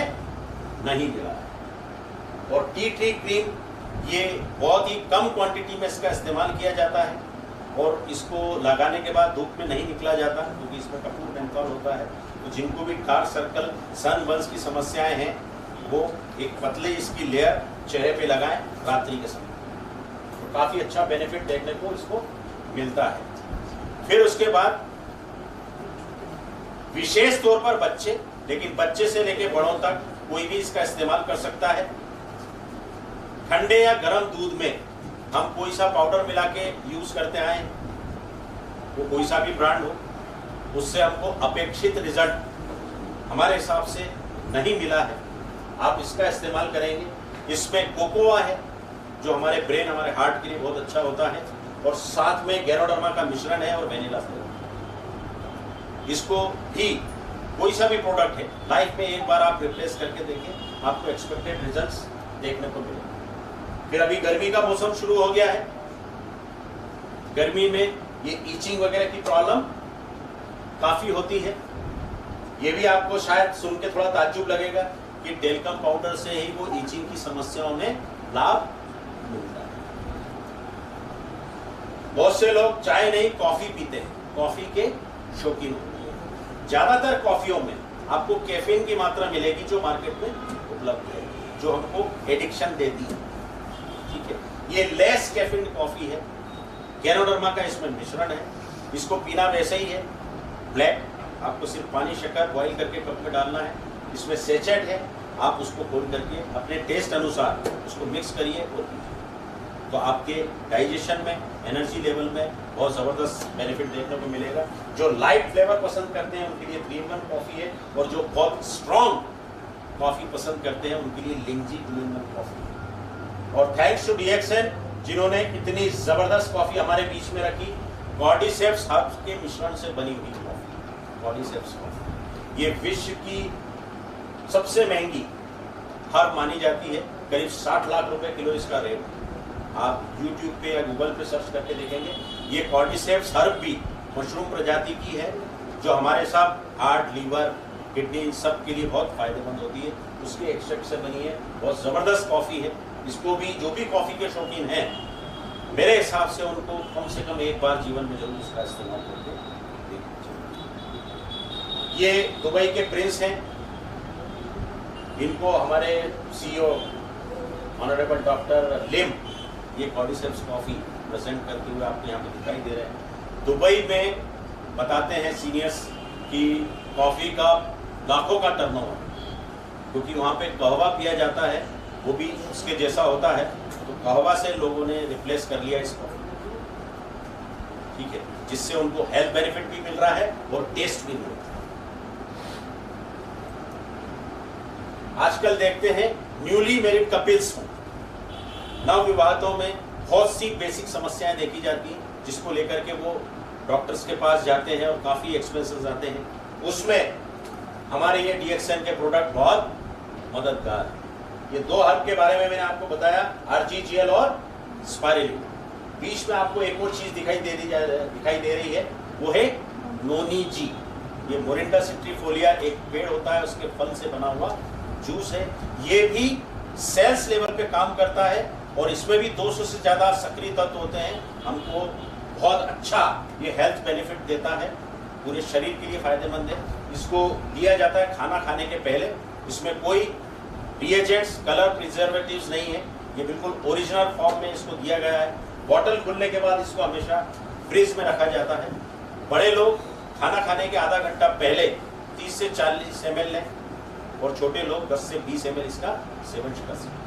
Speaker 2: नहीं मिला है। और टी ट्री क्रीम, ये बहुत ही कम क्वांटिटी में इसका इस्तेमाल किया जाता है और इसको लगाने के बाद धूप में नहीं निकला जाता क्योंकि इसमें कपूर मेंथॉल होता है। तो जिनको भी डार्क सर्कल, सनबर्न्स की समस्याएं हैं, वो एक पतले इसकी लेयर चेहरे पे लगाएं रात्रि के समय, तो काफ़ी अच्छा बेनिफिट देखने को इसको मिलता है। फिर उसके बाद विशेष तौर पर बच्चे, लेकिन बच्चे से लेके बड़ों तक कोई भी इसका इस्तेमाल कर सकता है। ठंडे या गर्म दूध में हम कोई सा पाउडर मिला के यूज करते आए, वो कोई सा भी ब्रांड हो, उससे हमको अपेक्षित रिजल्ट हमारे हिसाब से नहीं मिला है। आप इसका इस्तेमाल करेंगे। इसमें कोकोआ है जो हमारे ब्रेन, हमारे हार्ट के लिए बहुत अच्छा होता है। और साथ में गैनोडर्मा का मिश्रण है और वेनिला फ्लेवर। इसको भी कोई सा भी प्रोडक्ट है, लाइफ में एक बार आप रिप्लेस करके देखें, आपको एक्सपेक्टेड रिजल्ट्स देखने को मिलेंगे। फिर अभी गर्मी का मौसम शुरू हो गया है। गर्मी में ये ईचिंग वगैरह की प्रॉब्लम काफी होती है। ये भी आपको शायद सुन के थोड़ा ताज्जुब लगेगा कि टेलकम पाउडर से ही वो ईचिंग की समस्याओं में लाभ मिलता है। बहुत से लोग चाय नहीं कॉफी पीते हैं, कॉफी के शौकीन होते हैं। ज्यादातर कॉफियों में आपको कैफीन की मात्रा मिलेगी जो मार्केट में उपलब्ध है, जो हमको एडिक्शन देती है। ठीक है, ये लेस कैफीन कॉफी है। गैनोडर्मा का इसमें मिश्रण है। इसको पीना वैसे ही है, ब्लैक। आपको सिर्फ पानी, शक्कर बॉईल करके कप में डालना है। इसमें सेचेट है, आप उसको खोल करके अपने टेस्ट अनुसार उसको मिक्स करिए और पीजिए। तो आपके डाइजेशन में, एनर्जी लेवल में बहुत ज़बरदस्त बेनिफिट देखने को मिलेगा। जो लाइट फ्लेवर पसंद करते हैं उनके लिए 3-in-1 कॉफ़ी है, और जो बहुत स्ट्रॉन्ग कॉफ़ी पसंद करते हैं उनके लिए लिंजी 2-in-1 कॉफ़ी है। और थैंक्स टू DXN जिन्होंने इतनी ज़बरदस्त कॉफ़ी हमारे बीच में रखी। कॉर्डिसेप्स हर्ब्स के मिश्रण से बनी हुई कॉफ़ी, कॉर्डिसेप्स कॉफ़ी, ये विश्व की सबसे महंगी हर्ब मानी जाती है। करीब 60 लाख रुपए किलो इसका रेट। आप YouTube पे या गूगल पे सर्च करके देखेंगे। ये कॉर्डिसेप्स हर्ब भी मशरूम प्रजाति की है, जो हमारे साथ हार्ट, लीवर, किडनी इन सब के लिए बहुत फायदेमंद होती है। उसके एक्सट्रैक्ट से बनी है, बहुत ज़बरदस्त कॉफ़ी है। इसको भी जो भी कॉफ़ी के शौकीन हैं मेरे हिसाब से उनको कम से कम एक बार जीवन में जरूर इसका इस्तेमाल करके देखना चाहिए। ये दुबई के प्रिंस हैं, इनको हमारे सीईओ ऑनरेबल डॉक्टर लिम ये कॉर्डिसेप्स कॉफ़ी प्रेजेंट करते हुए आपको यहाँ पे दिखाई दे रहे हैं। दुबई में बताते हैं सीनियर्स कि कॉफ़ी का लाखों का टर्नओवर, क्योंकि वहाँ पे कहवा पिया जाता है, वो भी उसके जैसा होता है, तो कहवा से लोगों ने रिप्लेस कर लिया इस कॉफ़ी, ठीक है, जिससे उनको हेल्थ बेनिफिट भी मिल रहा है और टेस्ट भी मिल रहा है। आजकल देखते हैं न्यूली मैरिड कपल्स को नव विवाहितों में बहुत सी बेसिक समस्याएं देखी जाती हैं, जिसको लेकर के वो डॉक्टर्स के पास जाते हैं और काफ़ी एक्सपेंसेस आते हैं। उसमें हमारे ये DXN के प्रोडक्ट बहुत मददगार है। ये 2 हर्ब के बारे में मैंने आपको बताया, RGGL और स्पाइरुलिना। बीच में आपको एक और चीज़ दिखाई दे रही है, वो है नोनी जी। ये मोरिंडा सिट्रीफोलिया एक पेड़ होता है, उसके फल से बना हुआ जूस है। ये भी सेल्स लेवल पे काम करता है और इसमें भी 200 से ज़्यादा सक्रिय तत्व होते हैं। हमको बहुत अच्छा ये हेल्थ बेनिफिट देता है, पूरे शरीर के लिए फायदेमंद है। इसको दिया जाता है खाना खाने के पहले। इसमें कोई रिएजेंट्स, कलर प्रिजर्वेटिव्स नहीं है, ये बिल्कुल ओरिजिनल फॉर्म में इसको दिया गया है। बॉटल खुलने के बाद इसको हमेशा फ्रिज में रखा जाता है। बड़े लोग खाना खाने के आधा घंटा पहले 30 से 40 ml लें और छोटे लोग 10 से 20 ml इसका सेवन कर सकते हैं।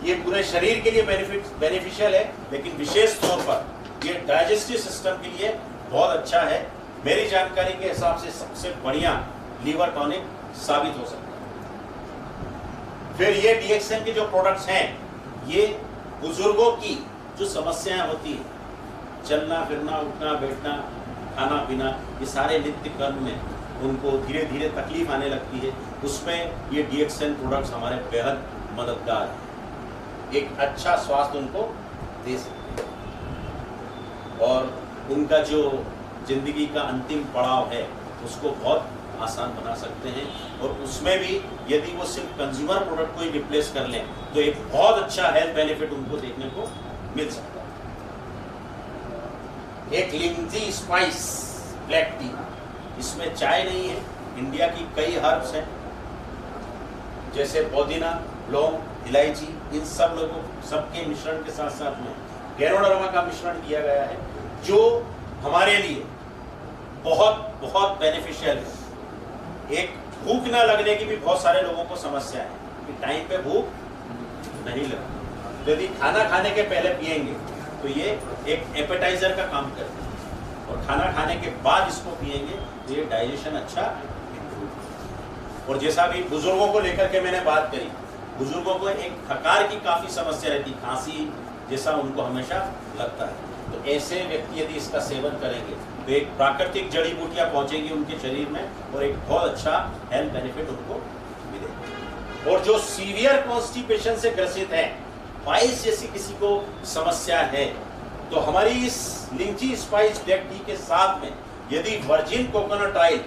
Speaker 2: ये पूरे शरीर के लिए बेनिफिशियल है, लेकिन विशेष तौर पर ये डाइजेस्टिव सिस्टम के लिए बहुत अच्छा है। मेरी जानकारी के हिसाब से सबसे बढ़िया लीवर टॉनिक साबित हो सकता है। फिर ये DXN के जो प्रोडक्ट्स हैं, ये बुजुर्गों की जो समस्याएं होती है, चलना फिरना, उठना बैठना, खाना पीना, ये सारे नित्य कर्म में उनको धीरे धीरे तकलीफ आने लगती है, उसमें ये DXN प्रोडक्ट्स हमारे बेहद मददगार हैं। एक अच्छा स्वास्थ्य उनको दे सकते हैं और उनका जो जिंदगी का अंतिम पड़ाव है उसको बहुत आसान बना सकते हैं। और उसमें भी यदि वो सिर्फ कंज्यूमर प्रोडक्ट को ही रिप्लेस कर लें तो एक बहुत अच्छा हेल्थ बेनिफिट उनको देखने को मिल सकता है। एक लिंजी स्पाइस ब्लैक टी, इसमें चाय नहीं है, इंडिया की कई हर्ब्स हैं जैसे पुदीना, लौंग, इलायची, इन सब लोगों सबके मिश्रण के साथ साथ में गैनोडर्मा का मिश्रण किया गया है, जो हमारे लिए बहुत बहुत बेनिफिशियल है। एक भूख ना लगने की भी बहुत सारे लोगों को समस्या है कि टाइम पे भूख नहीं लगती, यदि खाना खाने के पहले पिएंगे तो ये एक एपेटाइजर का काम करता है और खाना खाने के बाद इसको पिएंगे तो ये डाइजेशन अच्छा इम्प्रूव। और जैसा भी बुजुर्गों को लेकर के मैंने बात करी, बुजुर्गों को एक थकार की काफ़ी समस्या रहती, खांसी जैसा उनको हमेशा लगता है, तो ऐसे व्यक्ति यदि इसका सेवन करेंगे तो एक प्राकृतिक जड़ी बूटियाँ पहुँचेंगी उनके शरीर में और एक बहुत अच्छा हेल्थ बेनिफिट उनको मिलेगा। और जो सीवियर कॉन्स्टिपेशन से ग्रसित है, पाइल्स जैसी किसी को समस्या है, तो हमारी इस लिंची स्पाइस ब्लैक टी के साथ में यदि वर्जिन कोकोनट ऑयल,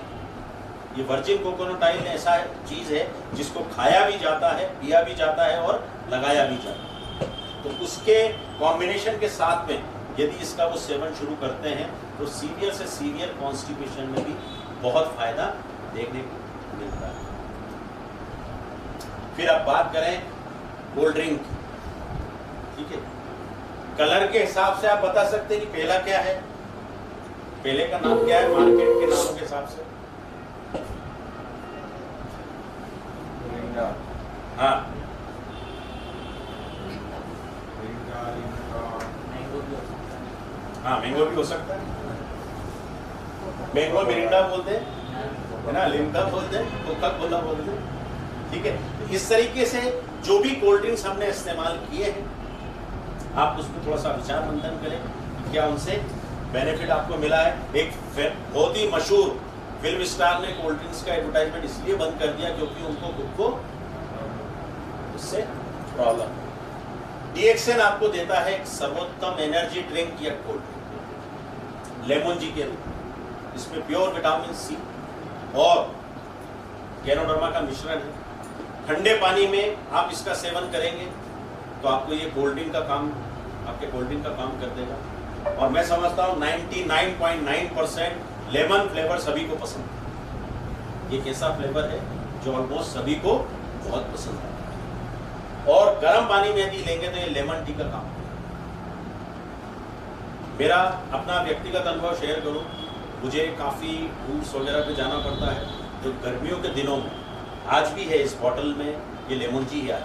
Speaker 2: ये वर्जिन कोकोनट ऑयल ऐसा चीज़ है जिसको खाया भी जाता है, पिया भी जाता है और लगाया भी जाता है, तो उसके कॉम्बिनेशन के साथ में यदि इसका वो सेवन शुरू करते हैं तो सीवियर से सीवियर कॉन्स्टिपेशन में भी बहुत फायदा देखने को मिलता है। फिर अब बात करें कोल्ड ड्रिंक, ठीक है, कलर के हिसाब से आप बता सकते हैं कि पहला क्या है, पहले का नाम क्या है मार्केट के नाम के हिसाब से? हाँ, हाँ, मैंगो भी हो सकता है, मैंगो मिरिंडा बोलते हैं, है ना, लिम्का बोलते हैं, कोका कोला बोलते हैं, ठीक है। इस तरीके से जो भी कोल्ड ड्रिंक्स हमने इस्तेमाल किए हैं, आप उसको थोड़ा सा विचार मंथन करें, क्या उनसे बेनिफिट आपको मिला है। एक बहुत ही मशहूर फिल्म स्टार ने कोल्ड ड्रिंक्स का एडवर्टाइजमेंट इसलिए बंद कर दिया क्योंकि उनको खुद को उससे प्रॉब्लम। DXN आपको देता है एक सर्वोत्तम एनर्जी ड्रिंक या कोल्ड ड्रिंक लेमन जी के रूप, इसमें प्योर विटामिन सी और गैनोडर्मा का मिश्रण है। ठंडे पानी में आप इसका सेवन करेंगे तो आपको ये कोल्ड ड्रिंक का काम आपके कोल्ड ड्रिंक का काम कर देगा। और मैं समझता हूँ 99.9% लेमन फ्लेवर सभी को पसंद है। ये कैसा फ्लेवर है जो ऑलमोस्ट सभी को बहुत पसंद है। और गर्म पानी में यदि लेंगे तो ये लेमन टी का काम है। मेरा अपना व्यक्तिगत अनुभव शेयर करूं, मुझे काफ़ी टूर्स वगैरह पे जाना पड़ता है, जो गर्मियों के दिनों में आज भी है, इस बॉटल में ये लेमन जी है। आज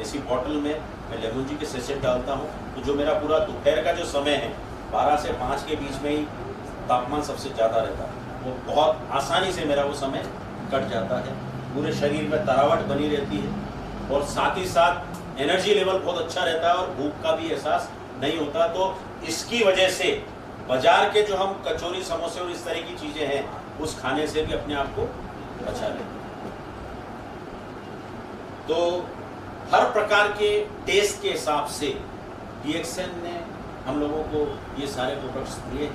Speaker 2: इसी बॉटल में मैं लेमन जी के सेशेट डालता हूँ, तो जो मेरा पूरा दोपहर का जो समय है 12 से 5 के बीच में ही तापमान सबसे ज़्यादा रहता है, वो बहुत आसानी से मेरा वो समय कट जाता है। पूरे शरीर में तरावट बनी रहती है और साथ ही साथ एनर्जी लेवल बहुत अच्छा रहता है और भूख का भी एहसास नहीं होता। तो इसकी वजह से बाजार के जो हम कचौरी समोसे और इस तरह की चीज़ें हैं, उस खाने से भी अपने आप को बचा लेते हैं। तो हर प्रकार के टेस्ट के हिसाब से DXN ने हम लोगों को ये सारे प्रोडक्ट्स दिए।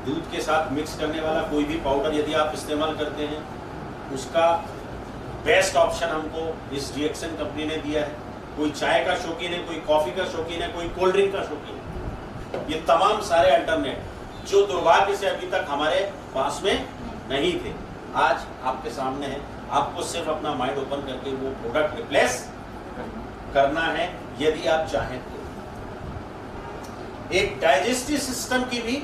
Speaker 2: दूध के साथ मिक्स करने वाला कोई भी पाउडर यदि आप इस्तेमाल करते हैं, उसका बेस्ट ऑप्शन हमको इस DXN कंपनी ने दिया है। कोई चाय का शौकीन है, कोई कॉफ़ी का शौकीन है, कोई कोल्ड ड्रिंक का शौकीन है, ये तमाम सारे अल्टरनेट जो दुर्भाग्य से अभी तक हमारे पास में नहीं थे, आज आपके सामने है। आपको सिर्फ अपना माइंड ओपन करके वो प्रोडक्ट रिप्लेस करना है यदि आप चाहें तो। एक डाइजेस्टिव सिस्टम की भी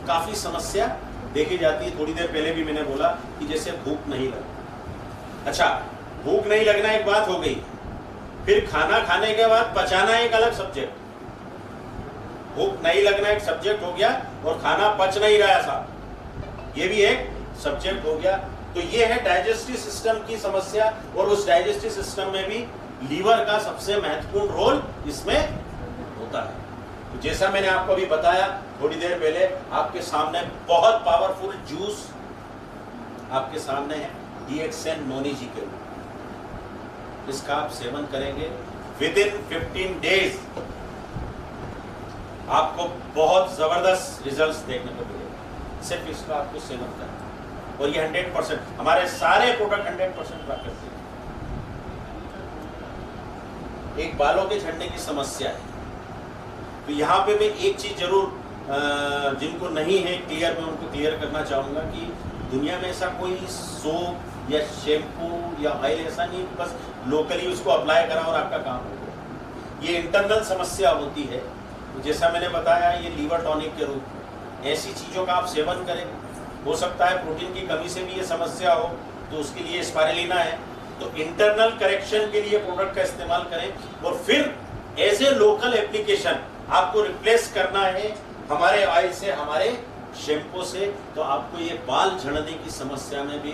Speaker 2: काफी समस्या देखी जाती है। थोड़ी देर पहले भी मैंने बोला कि जैसे भूख नहीं लगती। अच्छा, भूख नहीं लगना एक बात हो गई, फिर खाना खाने के बाद पचाना एक अलग सब्जेक्ट। भूख नहीं लगना एक सब्जेक्ट हो गया और खाना पच नहीं रहा था, ये भी एक सब्जेक्ट हो गया। तो ये है डाइजेस्टिव सिस्टम की समस्या, और उस डाइजेस्टिव सिस्टम में भी लीवर का सबसे महत्वपूर्ण रोल इसमें होता है। तो जैसा मैंने आपको अभी बताया थोड़ी देर पहले, आपके सामने बहुत पावरफुल जूस आपके सामने है DXN नोनी जी के रूप। इसका आप सेवन करेंगे, विद इन 15 डेज आपको बहुत जबरदस्त रिजल्ट्स देखने को मिलेगा। सिर्फ इसका आपको सेवन करना, और ये 100% हमारे सारे प्रोडक्ट 100% प्राकृतिक है। एक बालों के झड़ने की समस्या है, तो यहाँ पे मैं एक चीज जरूर जिनको नहीं है क्लियर, मैं उनको क्लियर करना चाहूंगा कि दुनिया में ऐसा कोई सोप या शैम्पू या ऑयल ऐसा नहीं, बस लोकली उसको अप्लाई करा और आपका काम हो गया। ये इंटरनल समस्या होती है। तो जैसा मैंने बताया, ये लीवर टॉनिक के रूप में ऐसी चीज़ों का आप सेवन करें। हो सकता है प्रोटीन की कमी से भी ये समस्या हो, तो उसके लिए स्पाइरुलिना है। तो इंटरनल करेक्शन के लिए प्रोडक्ट का इस्तेमाल करें, और फिर एज ए लोकल एप्लीकेशन आपको रिप्लेस करना है हमारे ऑयल से, हमारे शैम्पू से। तो आपको ये बाल झड़ने की समस्या में भी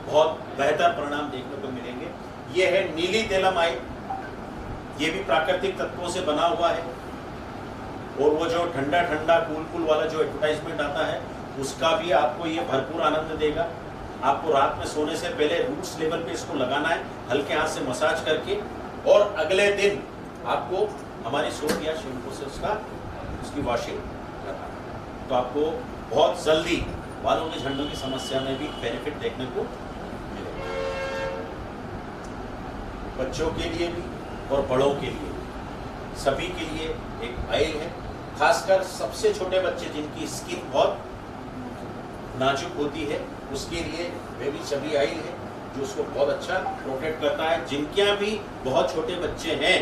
Speaker 2: बहुत बेहतर परिणाम देखने को मिलेंगे। ये है नीली तेलम ऑयल, ये भी प्राकृतिक तत्वों से बना हुआ है, और वो जो ठंडा ठंडा कूल कूल वाला जो एडवर्टाइजमेंट आता है, उसका भी आपको ये भरपूर आनंद देगा। आपको रात में सोने से पहले रूट्स लेवल पे इसको लगाना है, हल्के हाथ से मसाज करके, और अगले दिन आपको हमारी सोप या शैम्पू से उसकी वॉशिंग करना है। तो आपको बहुत जल्दी बालों के झड़ने की समस्या में भी बेनिफिट देखने को मिलेगा। बच्चों के लिए भी और बड़ों के लिए भी, सभी के लिए एक ऑयल है। खासकर सबसे छोटे बच्चे जिनकी स्किन बहुत नाजुक होती है, उसके लिए बेबी चबी ऑयल है, जो उसको बहुत अच्छा प्रोटेक्ट करता है। जिनके यहाँ भी बहुत छोटे बच्चे हैं,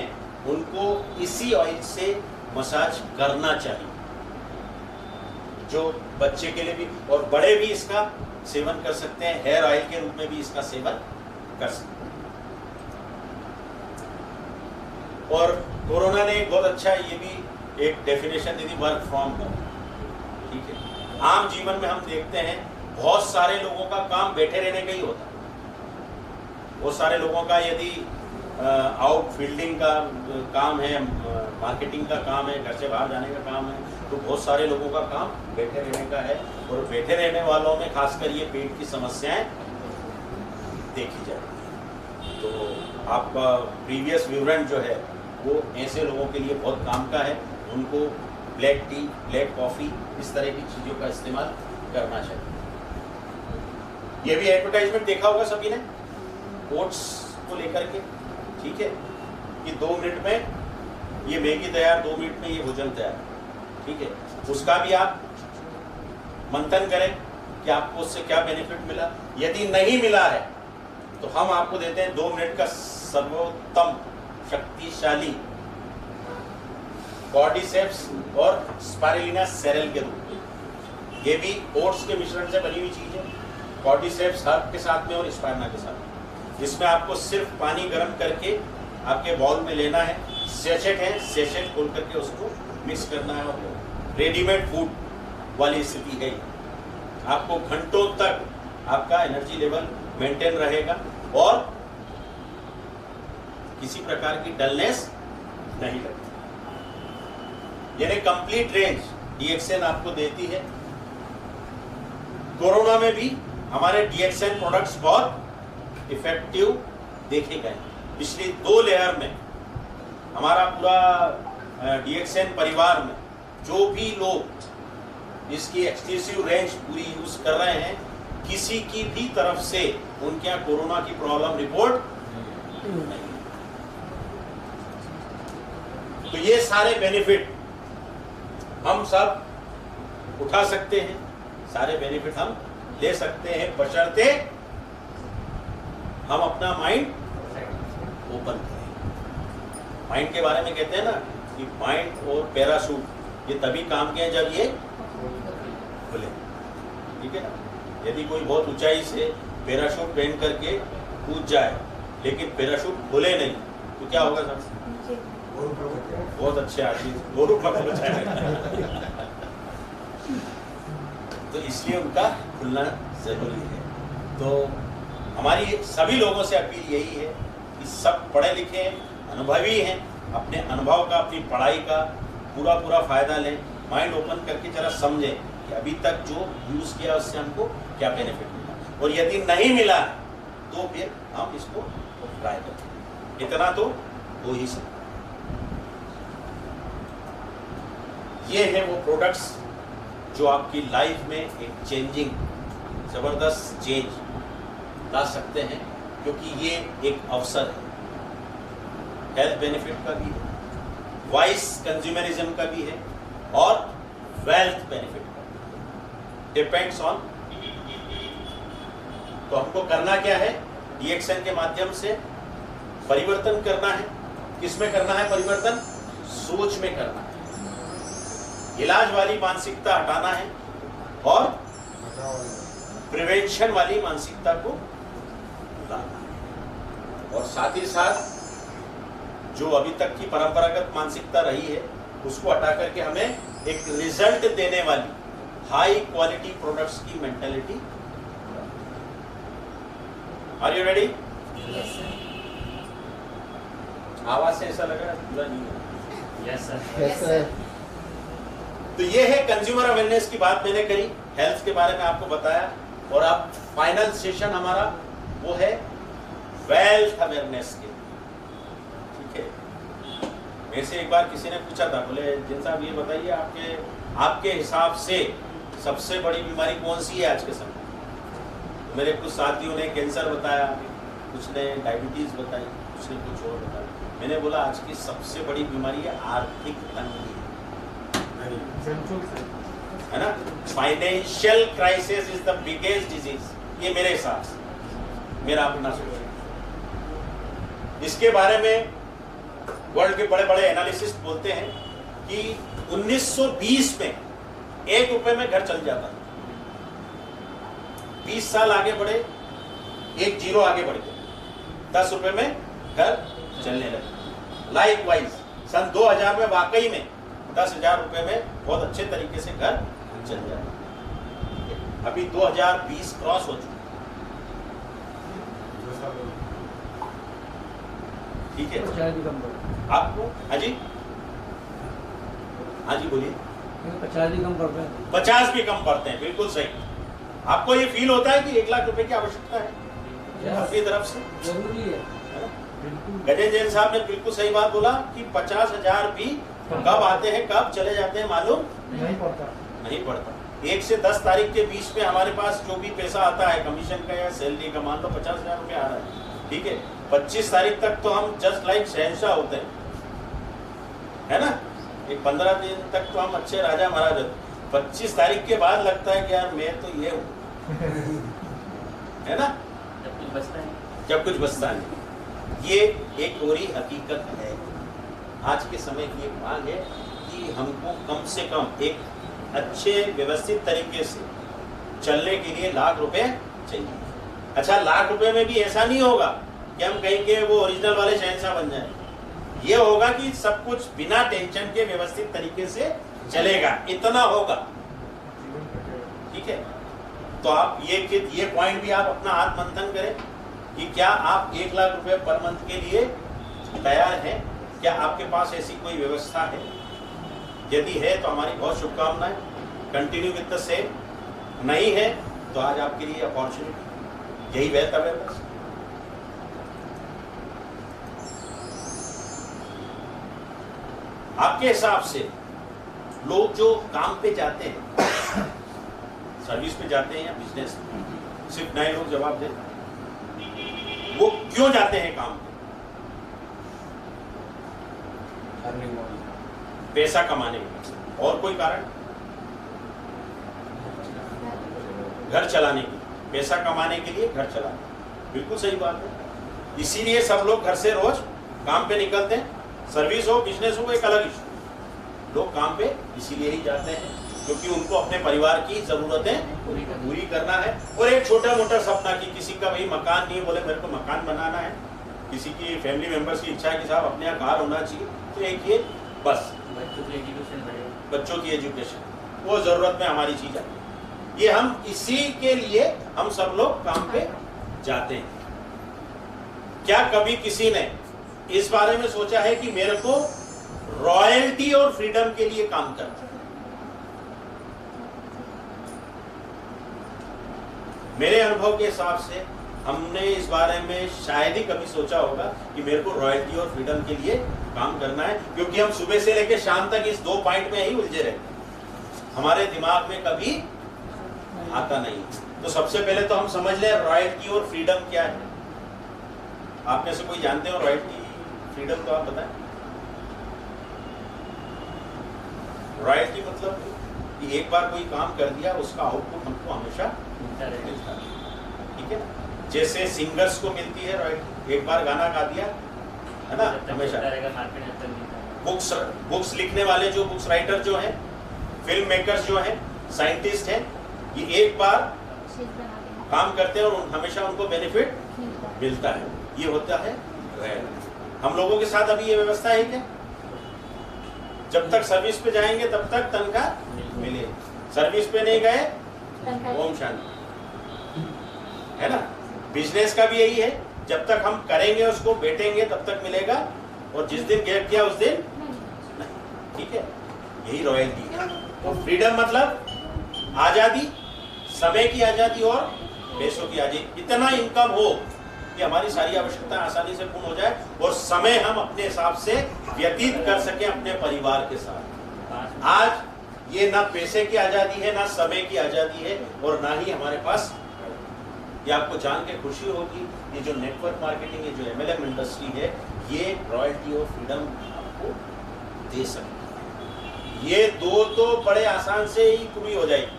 Speaker 2: उनको इसी ऑयल से मसाज करना चाहिए, जो बच्चे के लिए भी, और बड़े भी इसका सेवन कर सकते हैं। हेयर ऑयल के रूप में भी इसका सेवन कर सकते हैं। और कोरोना ने बहुत अच्छा ये भी एक डेफिनेशन दी थी, वर्क फ्रॉम होम। ठीक है, आम जीवन में हम देखते हैं बहुत सारे लोगों का काम बैठे रहने का ही होता है। बहुत सारे लोगों का यदि आउट फील्डिंग का काम है, मार्केटिंग का काम है, घर से बाहर जाने का काम है, तो बहुत सारे लोगों का काम बैठे रहने का है। और बैठे रहने वालों में खासकर ये पेट की समस्याएं देखी जाती। तो आपका प्रीवियस विवरण जो है वो ऐसे लोगों के लिए बहुत काम का है। उनको ब्लैक टी, ब्लैक कॉफ़ी, इस तरह की चीज़ों का इस्तेमाल करना चाहिए। ये भी एडवर्टाइजमेंट देखा होगा सभी ने, ओट्स को लेकर के। ठीक है, कि 2 मिनट में ये मैगी तैयार, 2 मिनट में ये भोजन तैयार, ठीक है। उसका भी आप मंथन करें कि आपको उससे क्या बेनिफिट मिला। यदि नहीं मिला है तो हम आपको देते हैं 2 मिनट का सर्वोत्तम शक्तिशाली कॉर्डिसेप्स और स्पाइरुलिना सेरेल के रूप में। ये भी ओट्स के मिश्रण से बनी हुई चीज है, कॉर्डिसेप्स हर्ब के साथ में और स्पाइरुलिना के साथ। इसमें आपको सिर्फ पानी गर्म करके आपके बाउल में लेना है, सेचेट है, सेचेट खोल करके उसको मिक्स करना है और रेडीमेड फूड वाली स्थिति है। आपको घंटों तक आपका एनर्जी लेवल मेंटेन रहेगा और किसी प्रकार की डलनेस नहीं लगती। यानी कंप्लीट रेंज डीएक्सएन आपको देती है। कोरोना में भी हमारे डीएक्सएन प्रोडक्ट्स बहुत इफेक्टिव देखे गए। पिछली 2 लेयर में हमारा पूरा डीएक्सएन परिवार में जो भी लोग इसकी एक्सक्लूसिव रेंज पूरी यूज कर रहे हैं, किसी की भी तरफ से उनके यहाँ कोरोना की प्रॉब्लम रिपोर्ट नहीं। तो ये सारे बेनिफिट हम सब उठा सकते हैं, सारे बेनिफिट हम ले सकते हैं, बशर्ते हम अपना माइंड ओपन करें। माइंड के बारे में कहते हैं ना कि माइंड और पैराशूट ये तभी काम के हैं जब ये खुले, ठीक है ना। यदि कोई बहुत ऊंचाई से पैराशूट पहन करके कूद जाए लेकिन पैराशूट खुले नहीं तो क्या होगा सर? बहुत अच्छे आदमी और ऊपर हो जाएगा। तो इसलिए उनका खुलना जरूरी है। तो हमारी सभी लोगों से अपील यही है कि सब पढ़े लिखे अनुभवी हैं, अपने अनुभव का, अपनी पढ़ाई का पूरा फायदा लें, माइंड ओपन करके जरा समझें कि अभी तक जो यूज किया उससे हमको क्या बेनिफिट मिला, और यदि नहीं मिला तो फिर हम इसको ट्राई करें। इतना तो हो ही सकता। ये है वो प्रोडक्ट्स जो आपकी लाइफ में एक चेंजिंग, जबरदस्त चेंज ला सकते हैं, क्योंकि ये एक अवसर है। हेल्थ बेनिफिट का भी है, वाइस कंज्यूमरिज्म का भी है और वेल्थ बेनिफिट का, डिपेंड्स ऑन। तो हमको करना क्या है? डीएक्सएन के माध्यम से परिवर्तन करना है। किसमें करना है परिवर्तन? सोच में करना है। इलाज वाली मानसिकता हटाना है और प्रिवेंशन वाली मानसिकता को लाना है। और साथ ही साथ जो अभी तक की परंपरागत मानसिकता रही है उसको हटा करके हमें एक रिजल्ट देने वाली हाई क्वालिटी प्रोडक्ट्स की मेंटालिटी। Are you ready? आवाज से ऐसा लग रहा है पूरा नहीं है।
Speaker 3: Yes sir.
Speaker 1: Yes sir.
Speaker 2: तो ये है कंज्यूमर अवेयरनेस की बात मैंने करी, हेल्थ के बारे में आपको बताया, और अब फाइनल सेशन हमारा वो है वेल्थ अवेयरनेस के। ठीक है, मेरे से एक बार किसी ने पूछा था, बोले जिन साहब ये बताइए आपके हिसाब से सबसे बड़ी बीमारी कौन सी है आज के समय? तो मेरे कुछ साथियों ने कैंसर बताया, कुछ ने डायबिटीज बताई, कुछ ने कुछ और बताया। मैंने बोला आज की सबसे बड़ी बीमारी है आर्थिक तंगी, है ना। Financial crisis is the biggest disease. ये मेरे हिसाब से, मेरा अपना सोच। इसके बारे में वर्ल्ड के बड़े बड़े एनालिसिस्ट बोलते हैं कि 1920 में 1 रुपए में घर चल जाता, 20 साल आगे बढ़े 1 जीरो आगे बढ़ गया, 10 रुपए में घर चलने लगे। लाइक वाइज सन 2000 में वाकई में 10,000 रुपए में बहुत अच्छे तरीके से घर चल जाता। अभी 2020 क्रॉस हो चुका, ठीक है। आपको हाँ जी बोलिए।
Speaker 1: 50 भी कम करते हैं।
Speaker 2: 50 भी कम पड़ते हैं, बिल्कुल सही। आपको ये फील होता है कि 1 लाख रुपए की आवश्यकता है आपकी तरफ से?
Speaker 1: जरूरी है।
Speaker 2: गजेंद्र जैन साहब ने बिल्कुल सही बात बोला कि 50,000 भी कब आते हैं कब चले जाते हैं मालूम
Speaker 1: नहीं पड़ता।
Speaker 2: नहीं पड़ता। 1 से 10 तारीख के बीच में हमारे पास जो भी पैसा आता है कमीशन का या सैलरी का, मान लो 50,000 रुपये आ रहा है, ठीक है, 25 तारीख तक तो हम जस्ट लाइक शहंशाह होते हैं, है ना। एक 15 दिन तक तो हम अच्छे राजा महाराज होते, 25 तारीख के बाद लगता है कि यार मैं तो ये हूँ, है ना,
Speaker 3: जब कुछ बचता है,
Speaker 2: जब कुछ बचता नहीं। ये एक औरी हकीकत है। आज के समय की एक मांग है कि हमको कम से कम एक अच्छे व्यवस्थित तरीके से चलने के लिए लाख रुपए चाहिए। अच्छा, लाख रुपए में भी ऐसा नहीं होगा कि हम कहेंगे वो ओरिजिनल वाले शहंशाह बन जाए। ये होगा कि सब कुछ बिना टेंशन के व्यवस्थित तरीके से चलेगा, इतना होगा, ठीक है। तो आप ये पॉइंट भी आप अपना हाथ मंथन करें कि क्या आप 1 लाख रुपए पर मंथ के लिए तैयार हैं? क्या आपके पास ऐसी कोई व्यवस्था है? यदि है तो हमारी बहुत शुभकामनाएं, कंटिन्यू विद द सेम। नहीं है तो आज आपके लिए अपॉर्चुनिटी, यही बेहतर है बस। आपके हिसाब से लोग जो काम पे जाते हैं, सर्विस पे जाते हैं या बिजनेस, सिर्फ नए लोग जवाब दें, वो क्यों जाते हैं काम पे? पैसा कमाने के लिए, और कोई कारण? घर चलाने के लिए, पैसा कमाने के लिए, घर चलाने, बिल्कुल सही बात है। इसीलिए सब लोग घर से रोज काम पे निकलते हैं। सर्विस हो, बिजनेस हो, एक अलग इशू। लोग काम पे इसीलिए ही जाते हैं क्योंकि उनको अपने परिवार की जरूरतें पूरी करना है, और एक छोटा मोटा सपना कि किसी का भाई मकान नहीं है, बोले मेरे को मकान बनाना है, किसी की फैमिली मेंबर्स की इच्छा है कि साहब अपने यहाँ कार होना चाहिए, तो एक ये बस बच्चों की एजुकेशन, वो जरूरत में हमारी चीज है। ये हम इसी के लिए हम सब लोग काम पे जाते हैं। क्या कभी किसी ने इस बारे में सोचा है कि मेरे को रॉयल्टी और फ्रीडम के लिए काम करना है? मेरे अनुभव के हिसाब से हमने इस बारे में शायद ही कभी सोचा होगा कि मेरे को रॉयल्टी और फ्रीडम के लिए काम करना है, क्योंकि हम सुबह से लेकर शाम तक इस 2 पॉइंट में ही उलझे रहते हैं, हमारे दिमाग में कभी आता नहीं। तो सबसे पहले तो हम समझ लें रॉयल्टी और फ्रीडम क्या है। आप में से कोई जानते हो रॉयल्टी फ्रीडम? तो आप बताएं। रॉयल्टी मतलब कि एक बार कोई काम कर दिया, उसका आउटपुट हमको हमेशा मिलता है, ठीक है। जैसे सिंगर्स को मिलती है रॉयल्टी, एक बार गाना गा दिया, है ना, हमेशा। बुक्स लिखने वाले जो बुक्स राइटर जो हैं, फिल्म मेकर्स जो हैं, साइंटिस्ट हैं, ये एक बार काम करते हैं और हमेशा उनको बेनिफिट मिलता है। ये होता है रॉयल्टी। हम लोगों के साथ अभी ये व्यवस्था है क्या? जब तक सर्विस पे जाएंगे तब तक तनख्वाह मिले, सर्विस पे नहीं गए ओम शांति, है ना। बिजनेस का भी यही है, जब तक हम करेंगे उसको, बैठेंगे तब तक मिलेगा, और जिस दिन गैप किया उस दिन नहीं, ठीक है। यही रॉयल्टी है। और फ्रीडम मतलब आजादी, समय की आजादी और पैसों की आजादी। इतना इनकम हो कि हमारी सारी आवश्यकताएं आसानी से पूर्ण हो जाए और समय हम अपने हिसाब से व्यतीत कर सके अपने परिवार के साथ। आज ये ना पैसे की आजादी है, ना समय की आजादी है, और ना ही हमारे पास। ये आपको जान के खुशी होगी, ये जो नेटवर्क मार्केटिंग, ये जो MLM इंडस्ट्री है, ये रॉयल्टी और फ्रीडम आपको दे सकती है। ये दो तो बड़े आसान से ही पूरी हो जाएगी,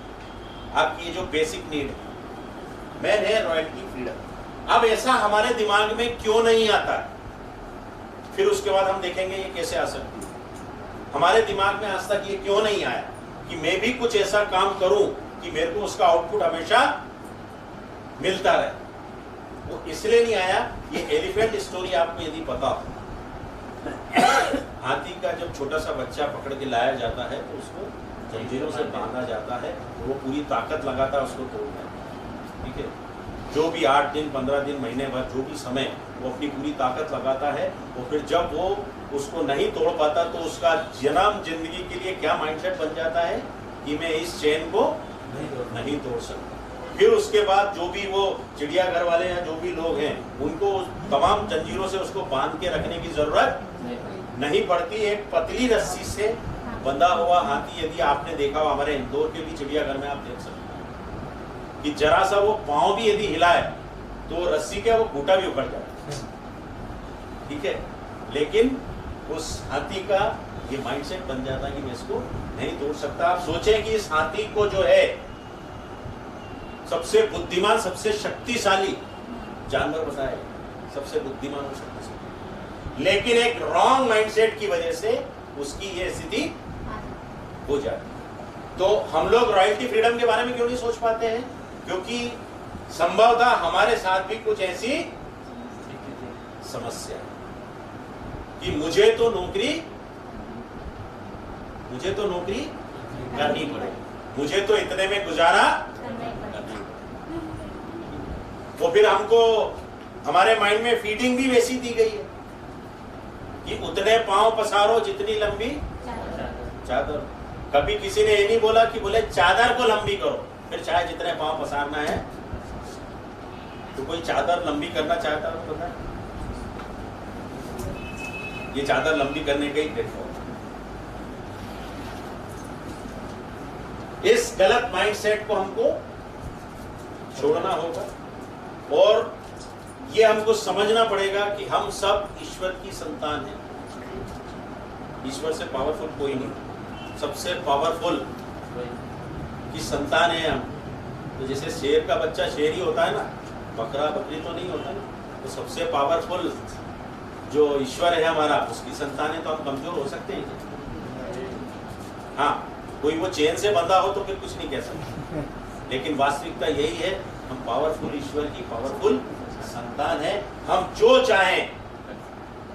Speaker 2: आपकी जो बेसिक नीड है, मेन है रॉयल्टी, फ्रीडम। अब ऐसा हमारे दिमाग में क्यों नहीं आता, फिर उसके बाद हम देखेंगे ये कैसे आ सकती है। हमारे दिमाग में आज तक ये क्यों नहीं आया कि मैं भी कुछ ऐसा काम करूं कि मेरे को उसका आउटपुट हमेशा मिलता रहे। वो इसलिए नहीं आया, ये एलिफेंट स्टोरी आपको यदि पता हो, हाथी का जब छोटा सा बच्चा पकड़ के लाया जाता है तो उसको जंजीरों से बांधा जाता है, वो पूरी ताकत लगाता है उसको तोड़ने, ठीक है। जो भी 8 दिन, 15 दिन, महीने भर, जो भी समय, वो अपनी पूरी ताकत लगाता है, और फिर जब वो उसको नहीं तोड़ पाता तो उसका जन्म जिंदगी के लिए क्या माइंडसेट बन जाता है कि मैं इस चेन को नहीं तोड़ सकता। फिर उसके बाद जो भी वो चिड़ियाघर वाले या जो भी लोग हैं, उनको तमाम जंजीरों से उसको बांध के रखने की जरूरत नहीं पड़ती। एक पतली रस्सी से बंधा हुआ हाथी, यदि आपने देखा हो, हमारे इंदौर के भी चिड़ियाघर में आप देख सकते हैं कि जरा सा वो पाँव भी यदि हिलाए तो रस्सी के वो घूटा भी उखड़ जाता है, ठीक है, लेकिन उस हाथी का ये माइंडसेट बन जाता है कि मैं इसको नहीं तोड़ सकता। आप सोचें कि इस हाथी को जो है सबसे बुद्धिमान, सबसे शक्तिशाली जानवर बताया, सबसे बुद्धिमान और शक्तिशाली, लेकिन एक रॉन्ग माइंडसेट की वजह से उसकी ये स्थिति हो जाती। तो हम लोग रॉयल्टी फ्रीडम के बारे में क्यों नहीं सोच पाते हैं? क्योंकि संभवतः हमारे साथ भी कुछ ऐसी समस्या है कि मुझे तो नौकरी करनी पड़ेगी, मुझे तो इतने में गुजारा करनी पड़ेगी। तो फिर हमको हमारे माइंड में फीडिंग भी वैसी दी गई है कि उतने पांव पसारो जितनी लंबी चादर। कभी किसी ने ये नहीं बोला कि बोले चादर को लंबी करो, फिर चाहे जितने पांव पसारना है। तो कोई चादर लंबी करना चाहता है तो पता है, ये चादर लंबी करने का ही प्लेटफॉर्म। इस गलत माइंडसेट को हमको छोड़ना होगा और ये हमको समझना पड़ेगा कि हम सब ईश्वर की संतान हैं। ईश्वर से पावरफुल कोई नहीं, सबसे पावरफुल की संतान है हम। तो जैसे शेर का बच्चा शेर ही होता है ना, बकरा बकरी तो नहीं होता ना। तो सबसे पावरफुल जो ईश्वर है हमारा, उसकी संतान है, तो हम कमजोर हो सकते हैं। हाँ, कोई वो चेन से बंधा हो तो फिर कुछ नहीं कह सकते, लेकिन वास्तविकता यही है, हम पावरफुल ईश्वर की पावरफुल संतान है। हम जो चाहें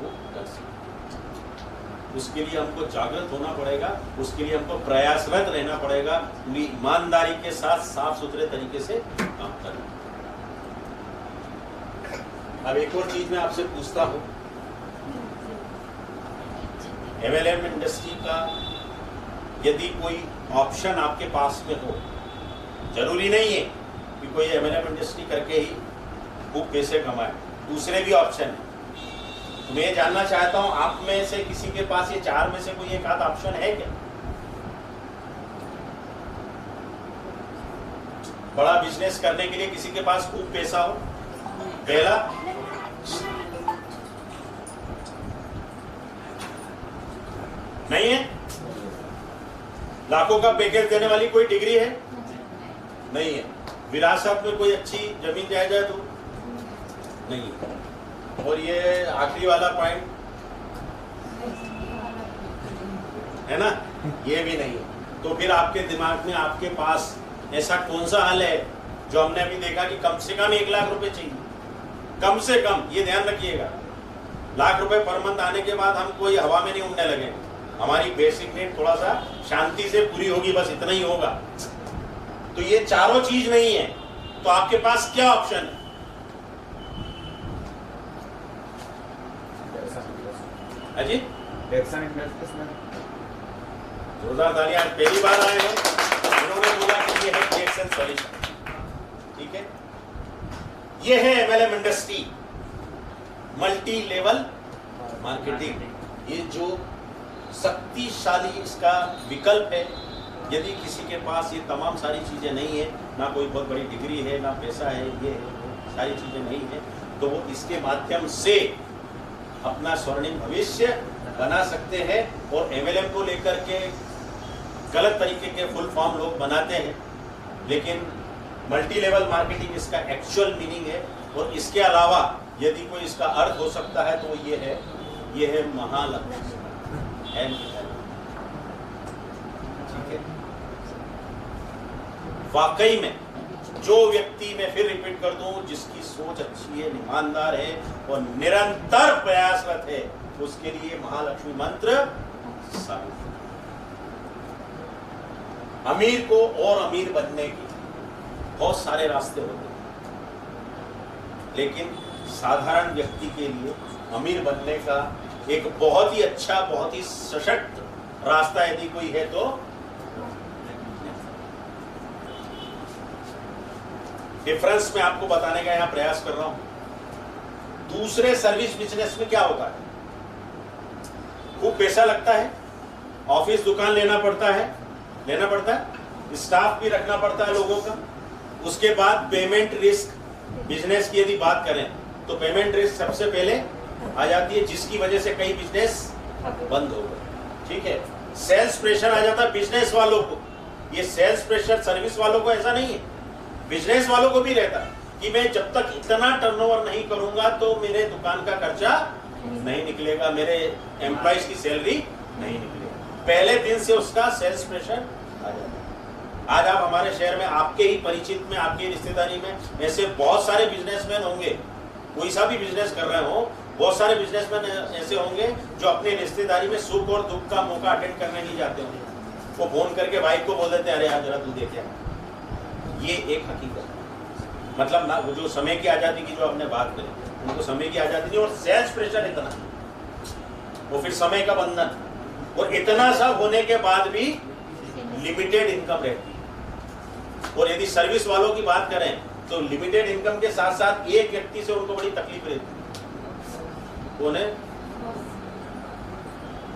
Speaker 2: वो कर सकते। उसके लिए हमको जागृत होना पड़ेगा, उसके लिए हमको प्रयासरत रहना पड़ेगा, पूरी ईमानदारी के साथ साफ सुथरे तरीके से काम करना। अब एक और चीज मैं आपसे पूछता हूं, MLM इंडस्ट्री का यदि कोई ऑप्शन आपके पास में हो, जरूरी नहीं है कि कोई MLM इंडस्ट्री करके ही खूब पैसे कमाए, दूसरे भी ऑप्शन है। तो मैं जानना चाहता हूं आप में से किसी के पास ये चार में से कोई एक आध ऑप्शन है क्या? बड़ा बिजनेस करने के लिए किसी के पास खूब पैसा हो? पहला, नहीं है? लाखों का पैकेज देने वाली कोई डिग्री है? नहीं है। विरासत में कोई अच्छी जमीन जायदाद हो? नहीं है। और ये आखिरी वाला पॉइंट है ना, ये भी नहीं है। तो फिर आपके दिमाग में आपके पास ऐसा कौन सा हल है जो हमने अभी देखा कि कम से कम 1 लाख रुपए चाहिए, कम से कम, ये ध्यान रखिएगा। लाख रुपए पर मंथ आने के बाद हम कोई हवा में नहीं उड़ने लगे, हमारी बेसिक नीड थोड़ा सा शांति से पूरी होगी, बस इतना ही होगा। तो ये चारों चीज नहीं है, तो आपके पास क्या ऑप्शन है? अजी जोरदार तालियां, पहली बार आए हैं उन्होंने बोला कि ये है रिएक्शन सॉल्यूशन। ठीक है, ये है MLM industry, multi level marketing. ये जो शक्तिशाली इसका विकल्प है, यदि किसी के पास ये तमाम सारी चीजें नहीं है, ना कोई बहुत बड़ी डिग्री है, ना पैसा है, ये सारी चीजें नहीं है, तो वो इसके माध्यम से अपना स्वर्णिम भविष्य बना सकते हैं। और MLM को लेकर के गलत तरीके के फुल फॉर्म लोग बनाते हैं, लेकिन मल्टी लेवल मार्केटिंग इसका एक्चुअल मीनिंग है। और इसके अलावा यदि कोई इसका अर्थ हो सकता है तो ये है महालक्ष्मी। ठीक है, वाकई में जो व्यक्ति, मैं फिर रिपीट कर दूं, जिसकी सोच अच्छी है, ईमानदार है और निरंतर प्रयासरत है, उसके लिए महालक्ष्मी मंत्र साबित है। अमीर को और अमीर बनने के बहुत सारे रास्ते होते हैं, लेकिन साधारण व्यक्ति के लिए अमीर बनने का एक बहुत ही अच्छा, बहुत ही सशक्त रास्ता यदि कोई है तो डिफरेंस मैं आपको बताने का यहां प्रयास कर रहा हूं। दूसरे सर्विस बिजनेस में क्या होता है, खूब पैसा लगता है, ऑफिस दुकान लेना पड़ता है, स्टाफ भी रखना पड़ता है लोगों का। उसके बाद पेमेंट रिस्क, बिजनेस की यदि बात करें तो पेमेंट रिस्क सबसे पहले आ जाती है, जिसकी वजह से कई बिजनेस बंद हो गए। ठीक है, सेल्स प्रेशर आ जाता है बिजनेस वालों को। ये सेल्स प्रेशर सर्विस वालों को ऐसा नहीं है, बिजनेस वालों को भी रहता है कि मैं जब तक इतना टर्नओवर नहीं करूंगा तो मेरे दुकान का खर्चा नहीं निकलेगा, मेरे एम्प्लॉइज की सैलरी नहीं निकलेगी। पहले दिन से उसका सेल्स प्रेशर आ जाता है। आज आप हमारे शहर में, आपके ही परिचित में, आपकी रिश्तेदारी में ऐसे बहुत सारे बिजनेसमैन होंगे, कोई सा भी बिजनेस कर रहे हो, बहुत सारे बिजनेसमैन ऐसे होंगे जो अपनी रिश्तेदारी में सुख और दुख का मौका अटेंड करने नहीं जाते होंगे। वो फोन करके वाइफ को बोल देते हैं, अरे यार जरा तू देख। ये एक हकीकत है। मतलब ना, वो जो समय की आजादी की जो आपने बात करी, उनको समय की आजादी नहीं, और सेल्स प्रेशर इतना, वो फिर समय का बंधन, और इतना सा होने के बाद भी लिमिटेड इनकम रहती है। और यदि सर्विस वालों की बात करें तो लिमिटेड इनकम के साथ साथ एक व्यक्ति से उनको बड़ी तकलीफ रहती है, कौन है?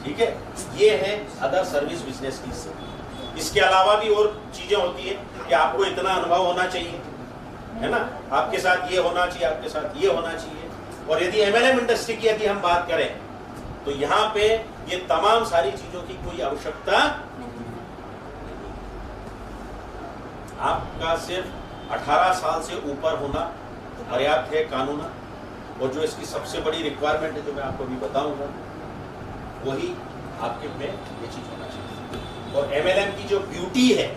Speaker 2: ठीक है, ये है अदर सर्विस बिजनेस की हिस्से। इसके अलावा भी और चीजें होती है कि आपको इतना अनुभव होना चाहिए, है ना, आपके साथ ये होना चाहिए, आपके साथ ये होना चाहिए। और यदि एमएलएम इंडस्ट्री की यदि हम बात करें तो यहाँ पे ये तमाम सारी चीजों की कोई आवश्यकता, आपका सिर्फ 18 साल से ऊपर होना पर्याप्त है कानून। और जो इसकी सबसे बड़ी रिक्वायरमेंट है जो मैं आपको अभी बताऊंगा, वही आपके में ये चीज होना चाहिए। और एमएलएम की जो ब्यूटी है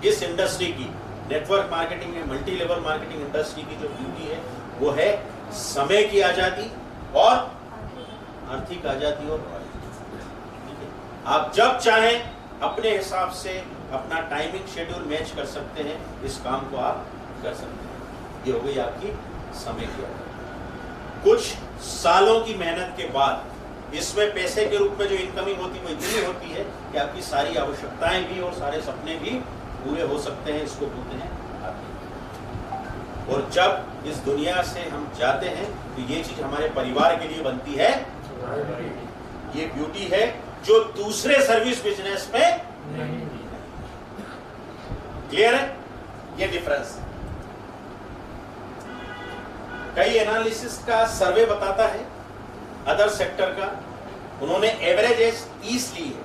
Speaker 2: इस इंडस्ट्री की, नेटवर्क मार्केटिंग है, मल्टी लेवल मार्केटिंग इंडस्ट्री की जो ब्यूटी है वो है समय की आजादी और आर्थिक आजादी और ठीक है, आप जब चाहें अपने हिसाब से अपना टाइमिंग शेड्यूल मैच कर सकते हैं, इस काम को आप कर सकते हैं। ये हो गई आपकी समय की आजादी। कुछ सालों की मेहनत के बाद इसमें पैसे के रूप में जो इनकमिंग होती है वो इतनी होती है कि आपकी सारी आवश्यकताएं भी और सारे सपने भी पूरे हो सकते हैं। इसको बोलते हैं आर्थिक। और जब इस दुनिया से हम जाते हैं तो ये चीज हमारे परिवार के लिए बनती है, ये ब्यूटी है जो दूसरे सर्विस बिजनेस में नहीं। क्लियर है? ये डिफरेंस। कई एनालिसिस का सर्वे बताता है अदर सेक्टर का, उन्होंने एवरेज एज 30 ली है।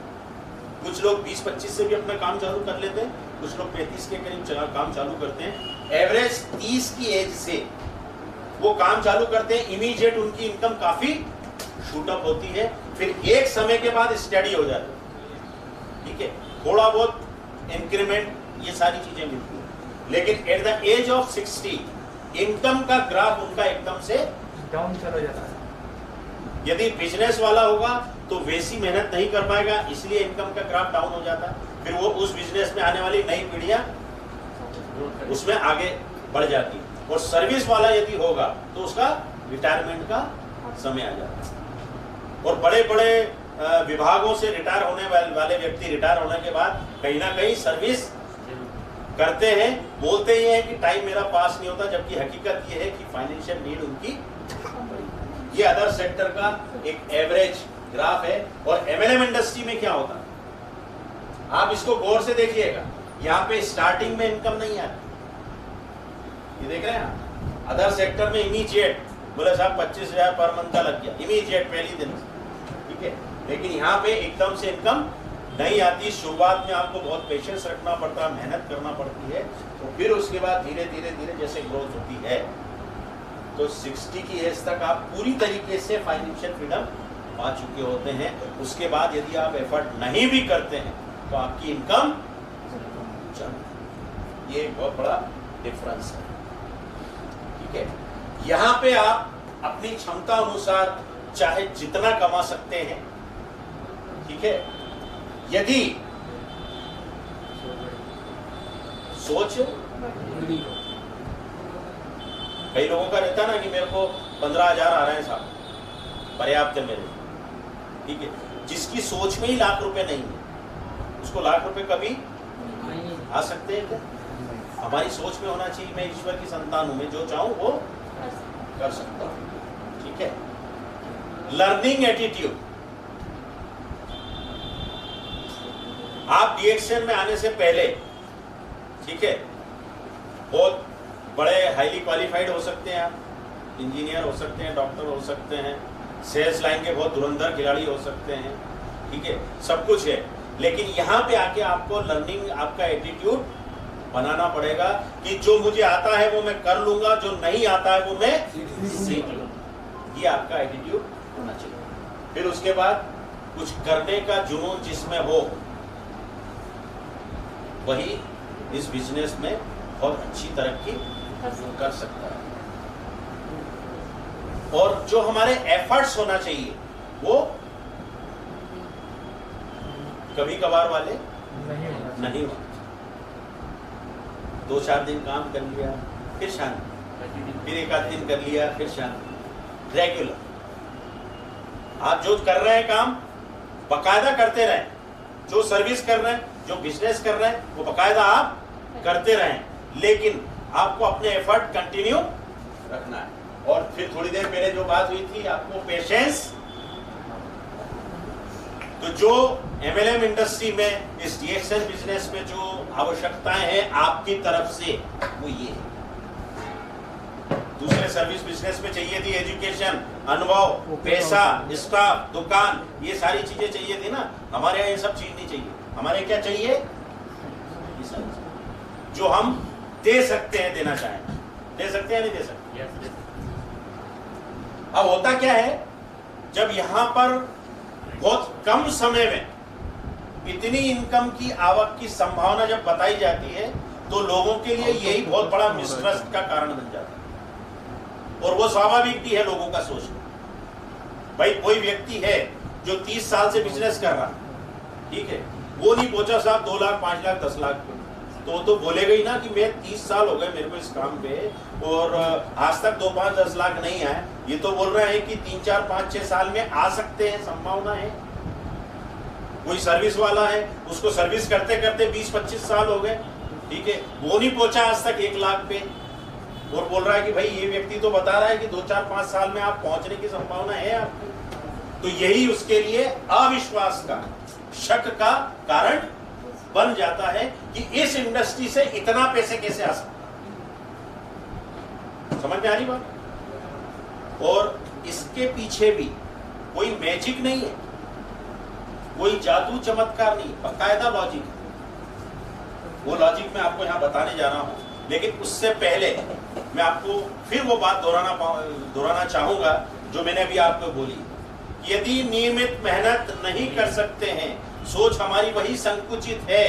Speaker 2: कुछ लोग 20-25 से भी अपना काम चालू कर लेते हैं, कुछ लोग 35 के करीब काम चालू करते हैं। एवरेज 30 की एज से वो काम चालू करते हैं, इमीडिएट उनकी इनकम काफी शूट अप होती है, फिर एक समय के बाद स्टडी हो जाती है। ठीक है, थोड़ा बहुत इंक्रीमेंट, ये सारी चीजें मिलती है, लेकिन at the age of 60 income का ग्राफ उनका एकदम से
Speaker 3: डाउन चला जाता है।
Speaker 2: यदि बिजनेस वाला होगा तो वैसी मेहनत नहीं कर पाएगा, इसलिए इनकम का ग्राफ डाउन हो जाता है। फिर वो उस बिजनेस में आने वाली नई पीढ़ियां उसमें आगे बढ़ जाती है। और सर्विस वाला यदि होगा तो उसका रिटायरमेंट का समय आ जाता है। और बड़े बड़े विभागों से रिटायर होने वाले व्यक्ति रिटायर होने के बाद कहीं ना कहीं सर्विस करते हैं, बोलते ये हैं कि टाइम मेरा पास नहीं होता, जबकि हकीकत ये है कि फाइनेंशियल नीड उनकी। ये अदर सेक्टर का एक एवरेज ग्राफ है। और एमएलएम इंडस्ट्री में क्या होता है, आप इसको गौर से देखिएगा, यहाँ पे स्टार्टिंग में इनकम नहीं आती। ये देख रहे हैं आप, अदर सेक्टर में इमीडिएट बोले साहब 25,000 पर मंथ का लग गया, इमीडिएट पहली दिन, ठीक है। लेकिन यहाँ पे एकदम से इनकम नहीं आती। शुरुआत में आपको बहुत पेशेंस रखना पड़ता है, मेहनत करना पड़ती है, तो फिर उसके बाद धीरे धीरे धीरे जैसे ग्रोथ होती है तो 60 की एज तक आप पूरी तरीके से फाइनेंशियल फ्रीडम पा चुके होते हैं। उसके बाद यदि आप एफर्ट नहीं भी करते हैं तो आपकी इनकम, ये एक बहुत बड़ा डिफरेंस है। ठीक है, यहाँ पे आप अपनी क्षमता अनुसार चाहे जितना कमा सकते हैं, ठीक है। यदि सोच, कई लोगों का रहता है ना कि मेरे को 15,000 आ रहे हैं साहब, पर्याप्त है मेरे, ठीक है। जिसकी सोच में ही लाख रुपए नहीं है उसको लाख रुपए कभी आ सकते हैं क्या? हमारी सोच में होना चाहिए मैं ईश्वर की संतान हूं, मैं जो चाहूं वो कर सकता हूं। ठीक है, लर्निंग एटीट्यूड। आप डीएक्सएन में आने से पहले, ठीक है, बहुत बड़े हाईली क्वालिफाइड हो सकते हैं, आप इंजीनियर हो सकते हैं, डॉक्टर हो सकते हैं, सेल्स लाइन के बहुत धुरंधर खिलाड़ी हो सकते हैं, ठीक है, सब कुछ है, लेकिन यहाँ पे आके आपको लर्निंग, आपका एटीट्यूड बनाना पड़ेगा कि जो मुझे आता है वो मैं कर लूंगा, जो नहीं आता है वो मैं सीख लूंगा। ये आपका एटीट्यूड होना चाहिए। फिर उसके बाद कुछ करने का जुनून जिसमें हो, वही इस बिजनेस में बहुत अच्छी तरक्की कर सकता है। और जो हमारे एफर्ट्स होना चाहिए वो कभी कभार वाले नहीं होते। 2-4 दिन काम कर लिया फिर शांति, फिर 1 दिन कर लिया फिर शांति। रेगुलर आप जो कर रहे हैं काम बकायदा करते रहें, जो सर्विस कर रहे हैं, जो बिजनेस कर रहे हैं वो बकायदा आप करते रहें, लेकिन आपको अपने एफर्ट कंटिन्यू रखना है। और फिर थोड़ी देर पहले जो बात हुई थी, आपको पेशेंस, तो जो एमएलएम इंडस्ट्री में इस डीएक्सएल बिजनेस में जो आवश्यकताएं हैं आपकी तरफ से वो ये है। दूसरे सर्विस बिजनेस में चाहिए थी एजुकेशन, अनुभव, पैसा, स्टाफ, दुकान, ये सारी चीजें चाहिए थी ना। हमारे यहाँ ये सब चीज नहीं चाहिए। हमारे क्या चाहिए? ये सब जो हम दे सकते हैं, देना चाहें, दे सकते हैं, नहीं दे सकते। अब होता क्या है, जब यहां पर बहुत कम समय में इतनी इनकम की आवक की संभावना जब बताई जाती है तो लोगों के लिए यही बहुत बड़ा मिसट्रस्ट का कारण बन जाता है। और वो स्वाभाविक भी है लोगों का सोचना। भाई कोई व्यक्ति है जो 30 साल से बिजनेस कर रहा है, ठीक है, वो नहीं पहुंचा साहब 2 लाख, 5 लाख, 10 लाख पे, तो बोलेगा ही ना कि मैं 30 साल हो गए मेरे को इस काम पे और आज तक 2, 5, 10 लाख नहीं आए। ये तो बोल रहे हैं कि 3, 4, 5, 6 साल में आ सकते हैं, संभावना है। कोई सर्विस वाला है, उसको सर्विस करते करते 20-25 साल हो गए, ठीक है, वो नहीं पहुंचा आज तक 1 लाख पे, और बोल रहा है कि भाई ये व्यक्ति तो बता रहा है कि 2, 4, 5 साल में आप पहुंचने की संभावना है आपकी। तो यही उसके लिए अविश्वास का, शक का कारण बन जाता है कि इस इंडस्ट्री से इतना पैसे कैसे आ सकते। समझ में आ रही बात? और इसके पीछे भी कोई मैजिक नहीं है, कोई जादू चमत्कार नहीं, बकायदा लॉजिक है। वो लॉजिक मैं आपको यहां बताने जा रहा हूं, लेकिन उससे पहले मैं आपको फिर वो बात दोहराना चाहूंगा जो मैंने अभी आपको बोली। यदि नियमित मेहनत नहीं कर सकते हैं, सोच हमारी वही संकुचित है,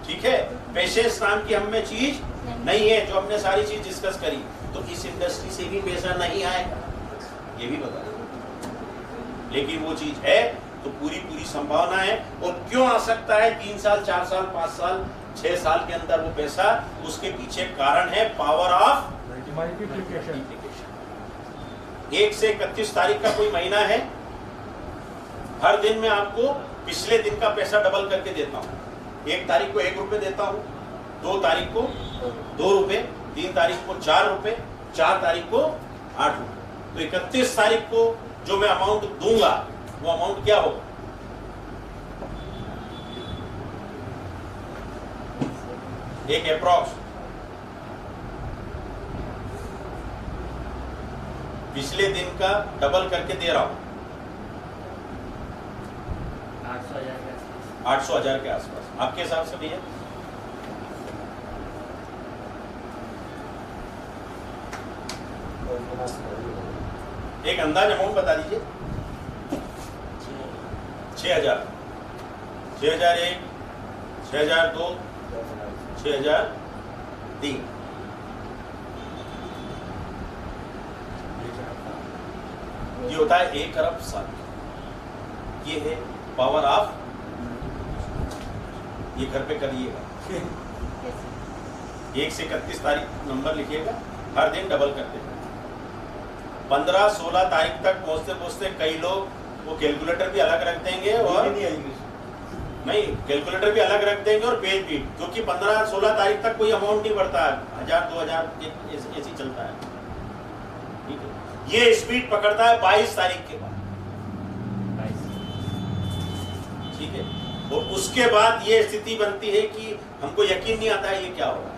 Speaker 2: ठीक है, पेशेंस नाम की हम में चीज नहीं है, जो हमने सारी चीज डिस्कस करी, तो इस इंडस्ट्री से भी पैसा नहीं आएगा, ये भी बता दें। लेकिन वो चीज है तो पूरी संभावना है। और क्यों आ सकता है 3 साल, 4 साल, 5 साल, 6 साल के अंदर वो पैसा, उसके पीछे कारण है पावर ऑफ मल्टीप्लिकेशन। 1 से 31 तारीख का कोई महीना है, हर दिन में आपको पिछले दिन का पैसा डबल करके देता हूं। 1 तारीख को 1 रुपए देता हूं, 2 तारीख को 2 रुपए, 3 तारीख को 4 रुपए, 4 तारीख को 8 रुपए। तो 31 तारीख को जो मैं अमाउंट दूंगा वो अमाउंट क्या होगा? एक अप्रॉक्स पिछले दिन का डबल करके दे रहा हूं, 800,000 के आसपास। आपके हिसाब से भैया? एक अंदाज अमाउंट बता दीजिए। 6,000, 6,001, 6,002, 6,003। ये होता है 1 अरब साल। ये है पावर ऑफ, ये घर पे करिएगा। 1 से 31 तारीख नंबर लिखिएगा, हर दिन डबल करते हैं। 15-16 तारीख तक पहुंचते पहुंचते कई लोग वो कैलकुलेटर भी अलग रख देंगे, और नहीं कैलकुलेटर भी अलग रख देंगे और पेज भी, क्योंकि 15-16 तारीख तक कोई अमाउंट नहीं बढ़ता है, 1000-2000 ऐसे चलता है, ठीक है। ये स्पीड पकड़ता है 22 तारीख के बाद, ठीक है। और उसके बाद ये स्थिति बनती है कि हमको यकीन नहीं आता है ये क्या होगा।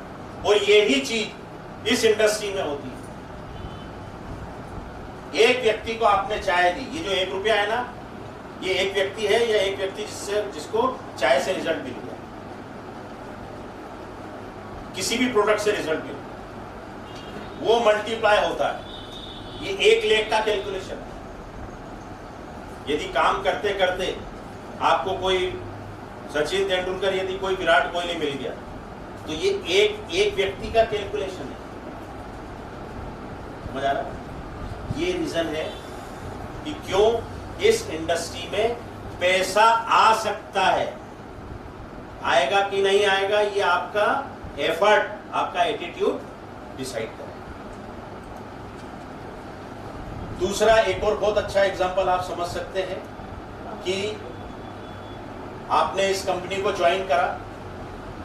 Speaker 2: और यही चीज इस इंडस्ट्री में होती है। एक व्यक्ति को आपने चाय दी, ये जो 1 रुपया है ना, ये एक व्यक्ति है या एक व्यक्ति जिसको चाय से रिजल्ट मिल गया, किसी भी प्रोडक्ट से रिजल्ट मिल गया, वो मल्टीप्लाई होता है। ये 1 लाख का कैलकुलेशन है। यदि काम करते करते आपको कोई सचिन तेंदुलकर, यदि कोई विराट कोहली मिल गया, तो ये एक व्यक्ति का कैलकुलेशन है। समझ आ रहा है? ये रीजन है कि क्यों इस इंडस्ट्री में पैसा आ सकता है। आएगा कि नहीं आएगा, ये आपका एफर्ट, आपका एटीट्यूड डिसाइड करेगा। दूसरा, एक और बहुत अच्छा एग्जांपल आप समझ सकते हैं कि आपने इस कंपनी को ज्वाइन करा,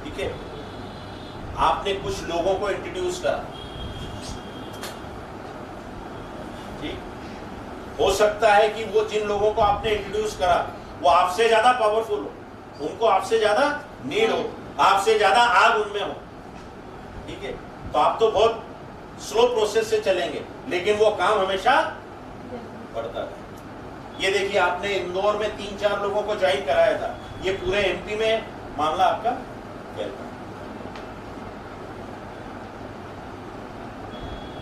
Speaker 2: ठीक है, आपने कुछ लोगों को इंट्रोड्यूस करा, ठीक, हो सकता है कि वो जिन लोगों को आपने इंट्रोड्यूस करा वो आपसे ज्यादा पावरफुल हो, उनको आपसे ज्यादा नीड हो, आपसे ज्यादा आग उनमें हो, ठीक है, तो आप तो बहुत स्लो प्रोसेस से चलेंगे, लेकिन वो काम हमेशा बढ़ता है। ये देखिए, आपने इंदौर में 3-4 लोगों को ज्वाइन कराया था, ये पूरे एमपी में मामला आपका फैलता है।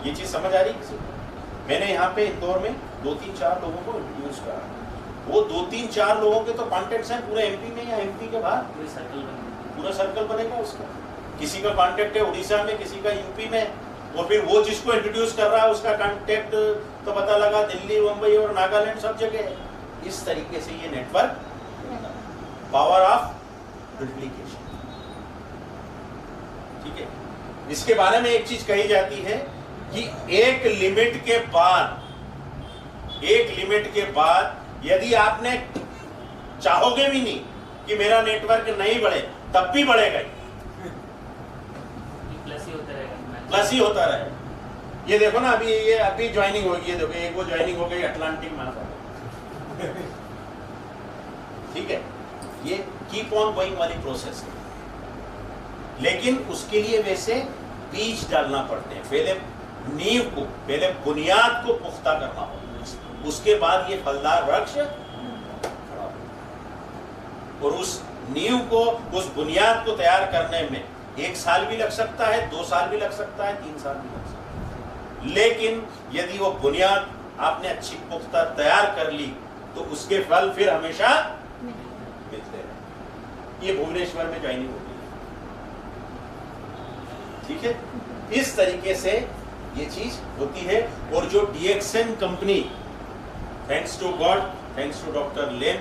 Speaker 2: ये चीज समझ आ रही किसी को? मैंने यहाँ पे इंदौर में 2-3-4 लोगों को इंट्रोड्यूस करा, वो 2-3-4 लोगों के तो कॉन्टेक्ट हैं पूरे एमपी में या एमपी के बाहर, पूरा सर्कल बनेगा उसका। किसी का कॉन्टेक्ट है उड़ीसा में, किसी का यूपी में, और फिर वो जिसको इंट्रोड्यूस कर रहा है उसका कॉन्टेक्ट तो पता लगा दिल्ली, मुंबई और नागालैंड सब जगह है। इस तरीके से ये नेटवर्क, पावर ऑफ मल्टीप्लिकेशन, ठीक है। इसके बारे में एक चीज कही जाती है कि एक लिमिट के बाद यदि आपने चाहोगे भी नहीं कि मेरा नेटवर्क नहीं बढ़े, तब भी बढ़ेगा ही, प्लस ही होता रहेगा। ये देखो ना, अभी ज्वाइनिंग होगी, ये देखो, एक वो ज्वाइनिंग हो गई अटलांटिक महासागर, ठीक है, ये कीप ऑन गोइंग वाली प्रोसेस है। लेकिन उसके लिए वैसे बीज डालना पड़ते हैं, पहले नींव को, पहले बुनियाद को पुख्ता करना होगा, उसके बाद ये फलदार वृक्ष खड़ा होगा। और उस नींव को, उस बुनियाद को तैयार करने में 1 साल भी लग सकता है, 2 साल भी लग सकता है, 3 साल भी लग सकता है। लेकिन यदि वो बुनियाद आपने अच्छी पुख्ता तैयार कर ली तो उसके फल फिर हमेशा मिलते हैं। ये भुवनेश्वर में ज्वाइनिंग होती है, ठीक है। इस तरीके से ये चीज होती है। और जो DXN company, thanks to God, thanks to doctor Lane,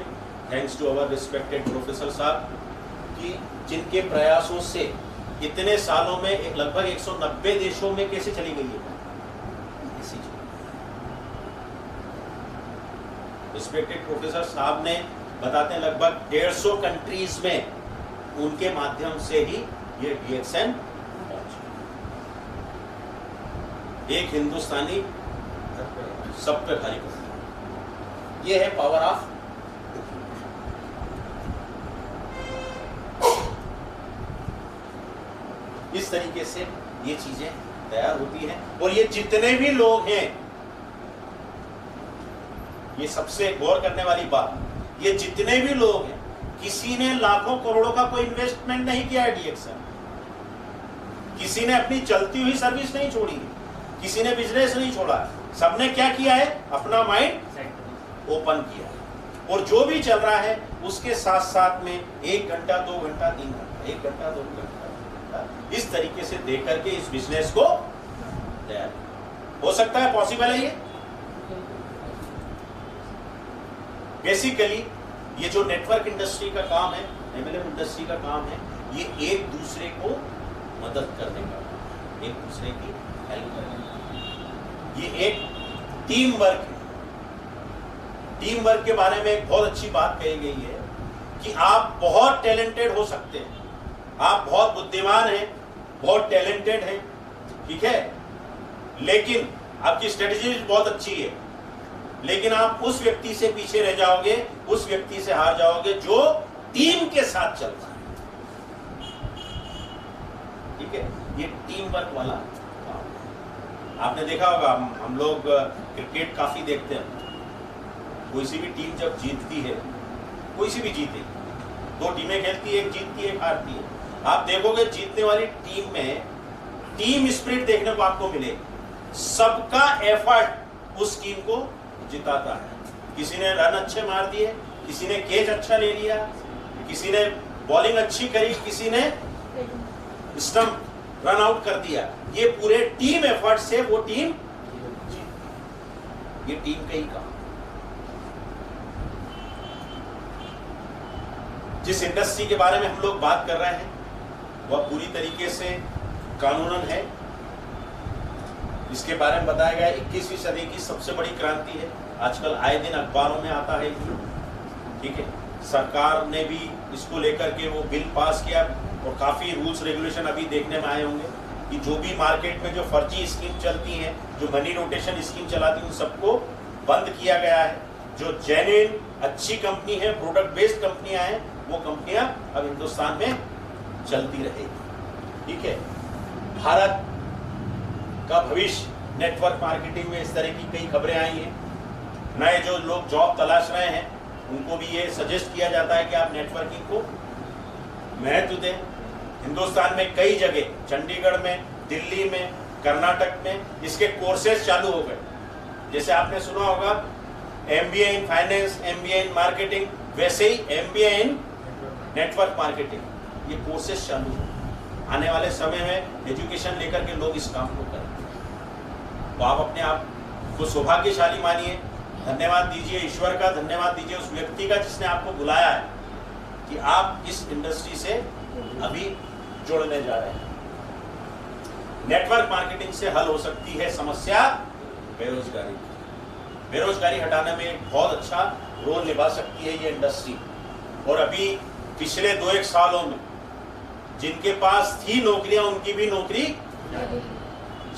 Speaker 2: thanks to our respected professor साहब, कि जिनके प्रयासों से इतने सालों में लगभग 190 देशों में कैसे चली गई है, इसी रिस्पेक्टेड प्रोफेसर साहब ने बताते हैं लगभग 150 कंट्रीज में उनके माध्यम से ही ये DXN पहुंची। एक हिंदुस्तानी सब पे भारी पड़ता, ये है पावर ऑफ। इस तरीके से ये चीजें तैयार होती हैं। और ये जितने भी लोग हैं, ये सबसे गौर करने वाली बात, ये जितने भी लोग हैं, किसी ने लाखों करोड़ों का कोई इन्वेस्टमेंट नहीं किया है DXN, किसी ने अपनी चलती हुई सर्विस नहीं छोड़ी है, किसी ने बिजनेस नहीं छोड़ा, सबने क्या किया है, अपना माइंड ओपन किया है। और जो भी चल रहा है उसके साथ साथ में 1 घंटा 2 घंटा 3 घंटा, 1 घंटा 2 घंटा, इस तरीके से देख करके इस बिजनेस को तैयार हो सकता है। पॉसिबल है ये। बेसिकली ये जो नेटवर्क इंडस्ट्री का काम है, MLM इंडस्ट्री का काम है, ये एक दूसरे को मदद करने का, एक दूसरे की हेल्प करने का, ये एक टीम वर्क है। टीम वर्क के बारे में एक बहुत अच्छी बात कही गई है कि आप बहुत टैलेंटेड हो सकते हैं, आप बहुत बुद्धिमान हैं, बहुत टैलेंटेड हैं, ठीक है, लेकिन आपकी स्ट्रेटजी बहुत अच्छी है, लेकिन आप उस व्यक्ति से पीछे रह जाओगे, उस व्यक्ति से हार जाओगे जो टीम के साथ चलता है, ठीक है। ये टीम वर्क वाला काम। आपने देखा होगा, हम लोग क्रिकेट काफी देखते हैं, कोई सी भी टीम जब जीतती है, कोई सी भी जीते, दो टीमें खेलती है, एक जीतती है एक हारती है, आप देखोगे जीतने वाली टीम में टीम स्पिरिट देखने को आपको मिले, सबका एफर्ट उस टीम को जिताता है। किसी ने रन अच्छे मार दिए, किसी ने कैच अच्छा ले लिया, किसी ने बॉलिंग अच्छी करी, किसी ने स्टंप रन आउट कर दिया, ये पूरे टीम एफर्ट से वो टीम जीती। ये टीम का ही काम। जिस इंडस्ट्री के बारे में हम लोग बात कर रहे हैं वह पूरी तरीके से कानूनन है। इसके बारे में बताया गया 21वीं सदी की सबसे बड़ी क्रांति है। आजकल आए दिन अखबारों में आता है, ठीक है। सरकार ने भी इसको लेकर के वो बिल पास किया और काफी रूल्स रेगुलेशन अभी देखने में आए होंगे कि जो भी मार्केट में जो फर्जी स्कीम चलती हैं, जो मनी रोटेशन स्कीम चलाती हैं, उन सबको बंद किया गया है। जो जेन्युइन अच्छी कंपनी है, प्रोडक्ट बेस्ड कंपनियां हैं, वो कंपनियां अब हिंदुस्तान में चलती रहेगी, ठीक है। भारत का भविष्य नेटवर्क मार्केटिंग में इस तरह की कई खबरें आई हैं। नए जो लोग जॉब तलाश रहे हैं उनको भी ये सजेस्ट किया जाता है कि आप नेटवर्किंग को महत्व दें। हिंदुस्तान में कई जगह, चंडीगढ़ में, दिल्ली में, कर्नाटक में इसके कोर्सेज चालू हो गए। जैसे आपने सुना होगा MBA in finance, MBA in marketing, वैसे ही MBA इन नेटवर्क मार्केटिंग, ये कोर्सेज चालू हो। आने वाले समय में एजुकेशन लेकर के लोग इस काम को करें, तो आप अपने आप को सौभाग्यशाली मानिए। धन्यवाद दीजिए ईश्वर का, धन्यवाद दीजिए उस व्यक्ति का जिसने आपको बुलाया है कि आप इस इंडस्ट्री से अभी जुड़ने जा रहे हैं। नेटवर्क मार्केटिंग से हल हो सकती है समस्या बेरोजगारी। बेरोजगारी हटाने में एक बहुत अच्छा रोल निभा सकती है ये इंडस्ट्री। और अभी पिछले 2-1 सालों में जिनके पास थी नौकरियां, उनकी भी नौकरी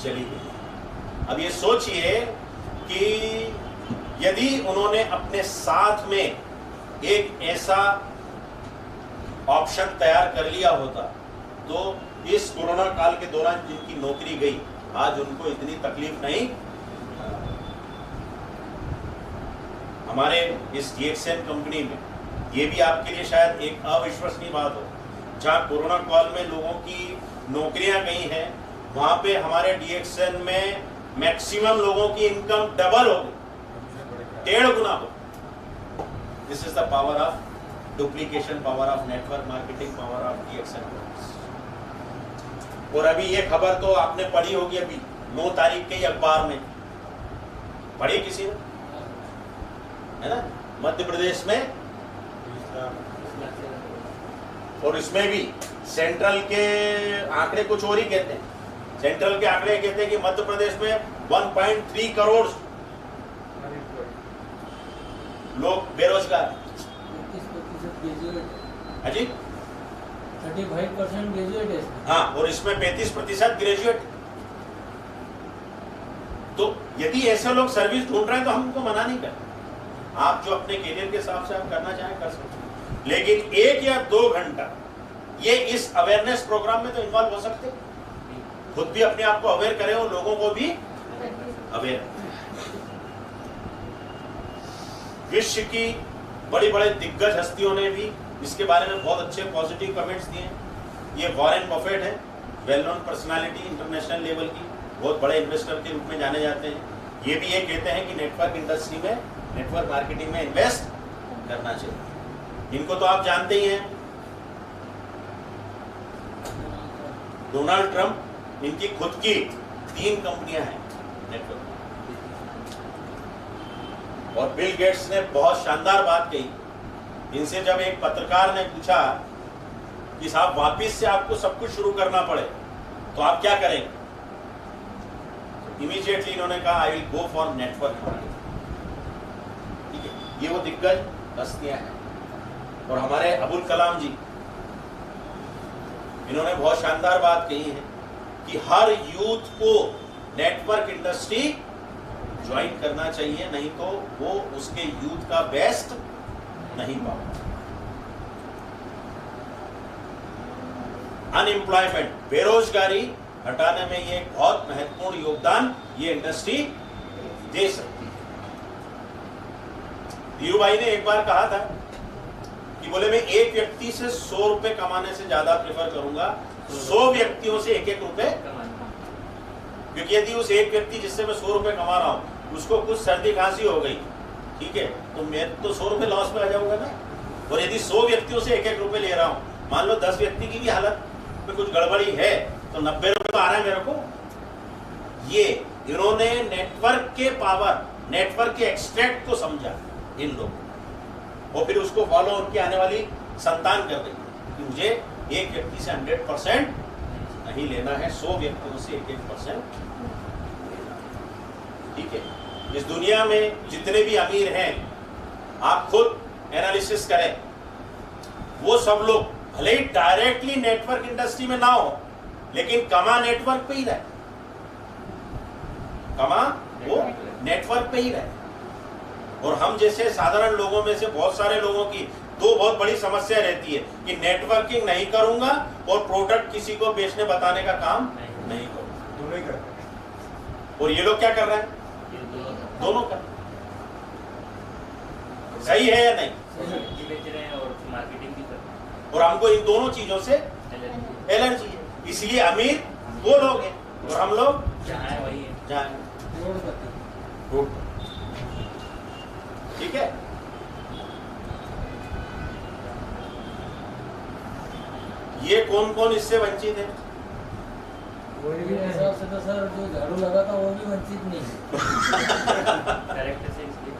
Speaker 2: चली गई। अब ये सोचिए कि यदि उन्होंने अपने साथ में एक ऐसा ऑप्शन तैयार कर लिया होता तो इस कोरोना काल के दौरान जिनकी नौकरी गई, आज उनको इतनी तकलीफ नहीं। हमारे इस DXN कंपनी में ये भी आपके लिए शायद एक अविश्वसनीय बात हो, जहाँ कोरोना काल में लोगों की नौकरियां गई हैं, वहां पे हमारे DXN में मैक्सिमम लोगों की इनकम डबल हो गई, 1.5 गुना हो। This is the power of duplication, power of network marketing, power of DXN। और अभी ये खबर तो आपने पढ़ी होगी, अभी 9 तारीख के ही अखबार में पढ़ी किसी ने, है ना, मध्य प्रदेश में, और इसमें भी सेंट्रल के आंकड़े कुछ और ही कहते हैं। सेंट्रल के आंकड़े कहते हैं कि मध्य प्रदेश में 1.3 करोड़ लोग बेरोजगार।
Speaker 4: 35%
Speaker 2: अजी
Speaker 4: 35% ग्रेजुएट है।
Speaker 2: हाँ, और इसमें 35% ग्रेजुएट। तो यदि ऐसे लोग सर्विस ढूंढ रहे हैं तो हम उनको मना नहीं करते। आप जो अपने कैरियर के हिसाब से आप करना चाहें कर सकते हैं, लेकिन 1 या 2 घंटा ये इस अवेयरनेस प्रोग्राम में तो इन्वॉल्व हो सकते हैं। खुद भी अपने आप को अवेयर करें और लोगों को भी अवेयर। विश्व की बड़ी बड़े दिग्गज हस्तियों ने भी इसके बारे में बहुत अच्छे पॉजिटिव कमेंट्स दिए। ये वॉरेन बफेट है, well known personality international level की, बहुत बड़े इन्वेस्टर के रूप में जाने जाते हैं। ये भी ये कहते हैं कि नेटवर्क इंडस्ट्री में, नेटवर्क मार्केटिंग में इन्वेस्ट करना चाहिए। इनको तो आप जानते ही हैं, डोनाल्ड ट्रंप, इनकी खुद की 3 कंपनियां हैं नेटवर्क। और बिल गेट्स ने बहुत शानदार बात कही। इनसे जब एक पत्रकार ने पूछा कि साहब वापिस से आपको सब कुछ शुरू करना पड़े तो आप क्या करेंगे, इमीडिएटली इन्होंने कहा I will go for network marketing. ठीक है, ये वो दिग्गज हस्तियां हैं। और हमारे अबुल कलाम जी, इन्होंने बहुत शानदार बात कही है कि हर यूथ को नेटवर्क इंडस्ट्री ज्वाइन करना चाहिए, नहीं तो वो उसके यूथ का बेस्ट नहीं पाएगा। अनएम्प्लॉयमेंट, बेरोजगारी हटाने में ये बहुत महत्वपूर्ण योगदान ये इंडस्ट्री दे सकती है। धीरू भाई ने एक बार कहा था कि बोले मैं एक व्यक्ति से 100 रुपए कमाने से ज्यादा प्रेफर करूंगा 100 व्यक्तियों से 1-1 रुपए, क्योंकि यदि उस एक व्यक्ति जिससे मैं 100 रुपए कमा रहा हूं उसको कुछ सर्दी खांसी हो गई, ठीक है, तो मैं तो 100 रुपए लॉस में आ जाऊंगा ना। और यदि 100 व्यक्तियों से 1-1 रुपए ले रहा हूं, मान लो 10 व्यक्ति की भी हालत में कुछ गड़बड़ी है तो 90 रुपए तो आ रहा है मेरे को। ये इन्होंने नेटवर्क के पावर, नेटवर्क के एक्सट्रैक्ट को समझा इन लोगों, और फिर उसको फॉलो उनकी आने वाली संतान कर रही है कि मुझे एक व्यक्ति से 100% नहीं लेना है, 100 व्यक्तियों से 1-1% लेना है। ठीक है, इस दुनिया में जितने भी अमीर हैं, आप खुद एनालिसिस करें, वो सब लोग भले ही डायरेक्टली नेटवर्क इंडस्ट्री में ना हो, लेकिन कमा नेटवर्क पे ही रहे, कमा वो नेटवर्क पे ही रहे। और हम जैसे साधारण लोगों में से बहुत सारे लोगों की दो बहुत बड़ी समस्या रहती है कि नेटवर्किंग नहीं करूंगा और प्रोडक्ट किसी को बेचने बताने का काम नहीं करूंगा,
Speaker 3: दोनों ही करते हैं।
Speaker 2: और ये लोग क्या कर रहे हैं? दोनों कर, सही है या नहीं?
Speaker 4: बेच रहे हैं और मार्केटिंग भी कर रहे हैं,
Speaker 2: और हमको इन दोनों चीजों से एलर्जी है, इसलिए अमीर वो लोग हैं और हम लोग
Speaker 4: जहाँ है वही है,
Speaker 2: जहाँ रोड पर। ठीक है, ये कौन कौन इससे वंचित है?
Speaker 4: मेरे हिसाब से तो सर जो झाड़ू लगा था वो भी वंचित नहीं है। करेक्ट है इसलिए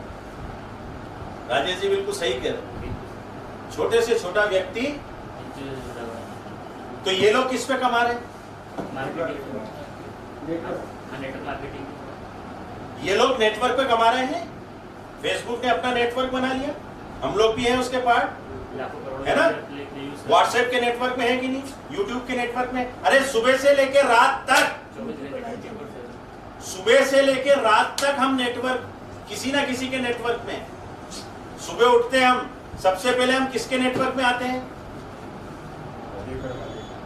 Speaker 2: राजेश जी बिल्कुल सही कह रहे हैं। छोटे से छोटा व्यक्ति, तो ये लोग किस पे कमा रहे हैं?
Speaker 4: Network marketing.
Speaker 2: ये लोग नेटवर्क पे कमा रहे हैं। फेसबुक ने अपना नेटवर्क बना लिया, हम लोग भी हैं उसके पार्ट, है ना? व्हाट्सएप के नेटवर्क में है कि नहीं? यूट्यूब के नेटवर्क में। अरे सुबह से लेकर रात तक, सुबह से लेकर रात तक हम नेटवर्क, किसी ना किसी के नेटवर्क में। सुबह उठते हैं हम, सबसे पहले हम किसके नेटवर्क में आते हैं?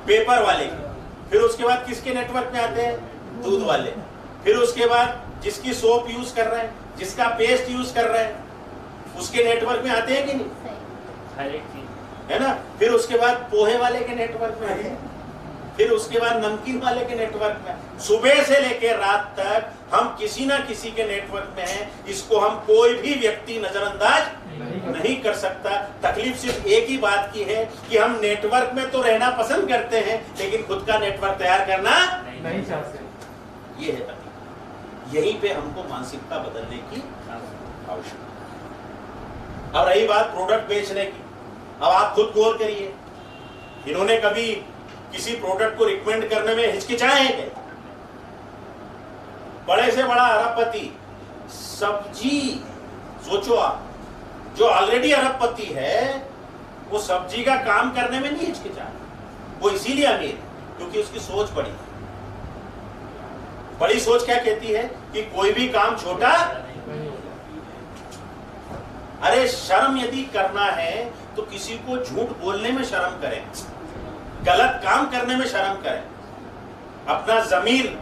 Speaker 2: पेपर वाले के। फिर उसके बाद किसके नेटवर्क में आते हैं? दूध वाले। फिर उसके बाद जिसकी सोप यूज कर रहे हैं, जिसका पेस्ट यूज कर रहे हैं, उसके नेटवर्क में आते हैं कि नहीं?
Speaker 4: हर एक चीज,
Speaker 2: है ना? फिर उसके बाद पोहे वाले के नेटवर्क में आते हैं, फिर उसके बाद नमकीन वाले के नेटवर्क में। सुबह से लेकर रात तक हम किसी ना किसी के नेटवर्क में हैं। इसको हम कोई भी व्यक्ति नजरअंदाज नहीं कर सकता। तकलीफ सिर्फ एक ही बात की है कि हम नेटवर्क में तो रहना पसंद करते हैं, लेकिन खुद का नेटवर्क तैयार करना
Speaker 3: नहीं चाहते।
Speaker 2: ये है तकलीफ। यहीं पे हमको मानसिकता बदलने की आवश्यकता। अब रही बात प्रोडक्ट बेचने की, अब आप खुद गौर करिए, इन्होंने कभी किसी प्रोडक्ट को रिकमेंड करने में हिचकिचाए हैं क्या? बड़े से बड़ा अरबपति सब्जी, सोचो आप, जो ऑलरेडी अरबपति है वो सब्जी का काम करने में नहीं हिचकिचा। वो इसीलिए अमीर है क्योंकि उसकी सोच बड़ी है। बड़ी सोच क्या कहती है कि कोई भी काम छोटा, अरे शर्म यदि करना है तो किसी को झूठ बोलने में शर्म करें, गलत काम करने में शर्म करें, अपना जमीर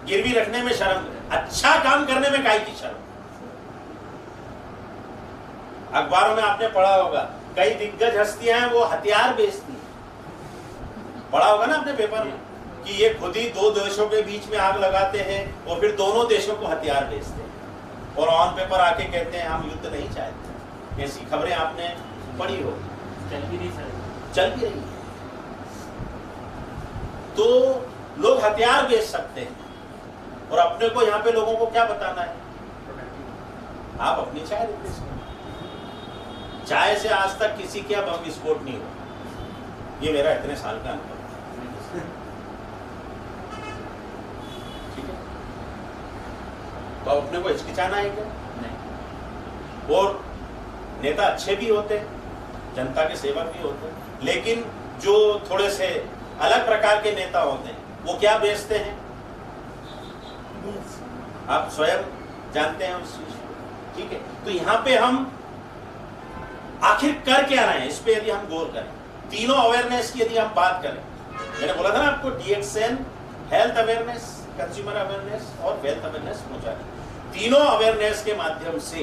Speaker 2: गिरवी रखने में शर्म करें, अच्छा काम करने में काहे की शर्म? अखबारों में आपने पढ़ा होगा कई दिग्गज हस्तियां हैं वो हथियार बेचती हैं। पढ़ा होगा ना आपने पेपर में कि ये खुद ही दो देशों के बीच में आग लगाते हैं और फिर दोनों देशों को हथियार बेचते हैं और ऑन पेपर आके कहते हैं हम युद्ध नहीं चाहते। ऐसी खबरें आपने पढ़ी हो,
Speaker 4: चल भी नहीं सर,
Speaker 2: चल भी रही है। तो लोग हथियार बेच सकते हैं और अपने को यहाँ पे लोगों को क्या बताना है? आप अपनी चाय रिप्लेस करें। चाय से आज तक किसी के बम विस्फोट नहीं हुआ, ये मेरा इतने साल का अनुभव है। ठीक है, तो अपने को हिचकिचाना है क्या?
Speaker 4: नहीं।
Speaker 2: और नेता अच्छे भी होते हैं, जनता के सेवक भी होते हैं, लेकिन जो थोड़े से अलग प्रकार के नेता होते हैं वो क्या बेचते हैं आप स्वयं जानते हैं उस चीज को। ठीक है, तो यहाँ पे हम आखिर कर क्या रहे हैं, इस पे यदि हम गौर करें, तीनों अवेयरनेस की यदि हम बात करें, मैंने बोला था ना आपको DXN, health awareness, consumer awareness और वेल्थ अवेयरनेस पहुंचानी। तीनों अवेयरनेस के माध्यम से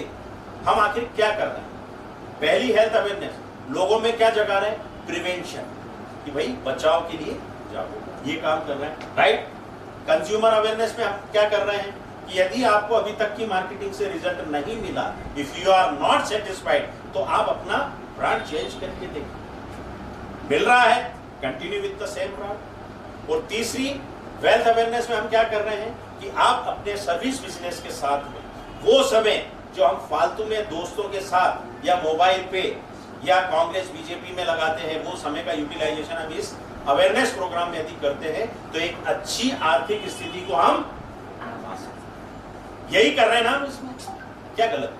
Speaker 2: हम आखिर क्या कर रहे हैं? पहली हेल्थ अवेयरनेस, लोगों में क्या जगा रहे हैं? प्रिवेंशन, कि भाई बचाव के लिए जागो, ये काम कर रहे हैं, राइट। कंज्यूमर अवेयरनेस में हम क्या कर रहे हैं कि यदि आपको अभी तक की मार्केटिंग से रिजल्ट नहीं मिला, if you are not satisfied, तो आप अपना ब्रांड चेंज करके देखिए। मिल रहा है, continue with the same brand. और तीसरी वेल्थ अवेयरनेस में हम क्या कर रहे हैं कि आप अपने सर्विस बिजनेस के साथ में वो समय जो हम फालतू में दोस्तों के साथ या मोबाइल पे या कांग्रेस बीजेपी में लगाते हैं, वो समय का यूटिलाइजेशन हम इस अवेयरनेस प्रोग्राम में यदि करते हैं तो एक अच्छी आर्थिक स्थिति को हम पा सकते हैं। यही कर रहे हैं ना हम इसमें, क्या गलत?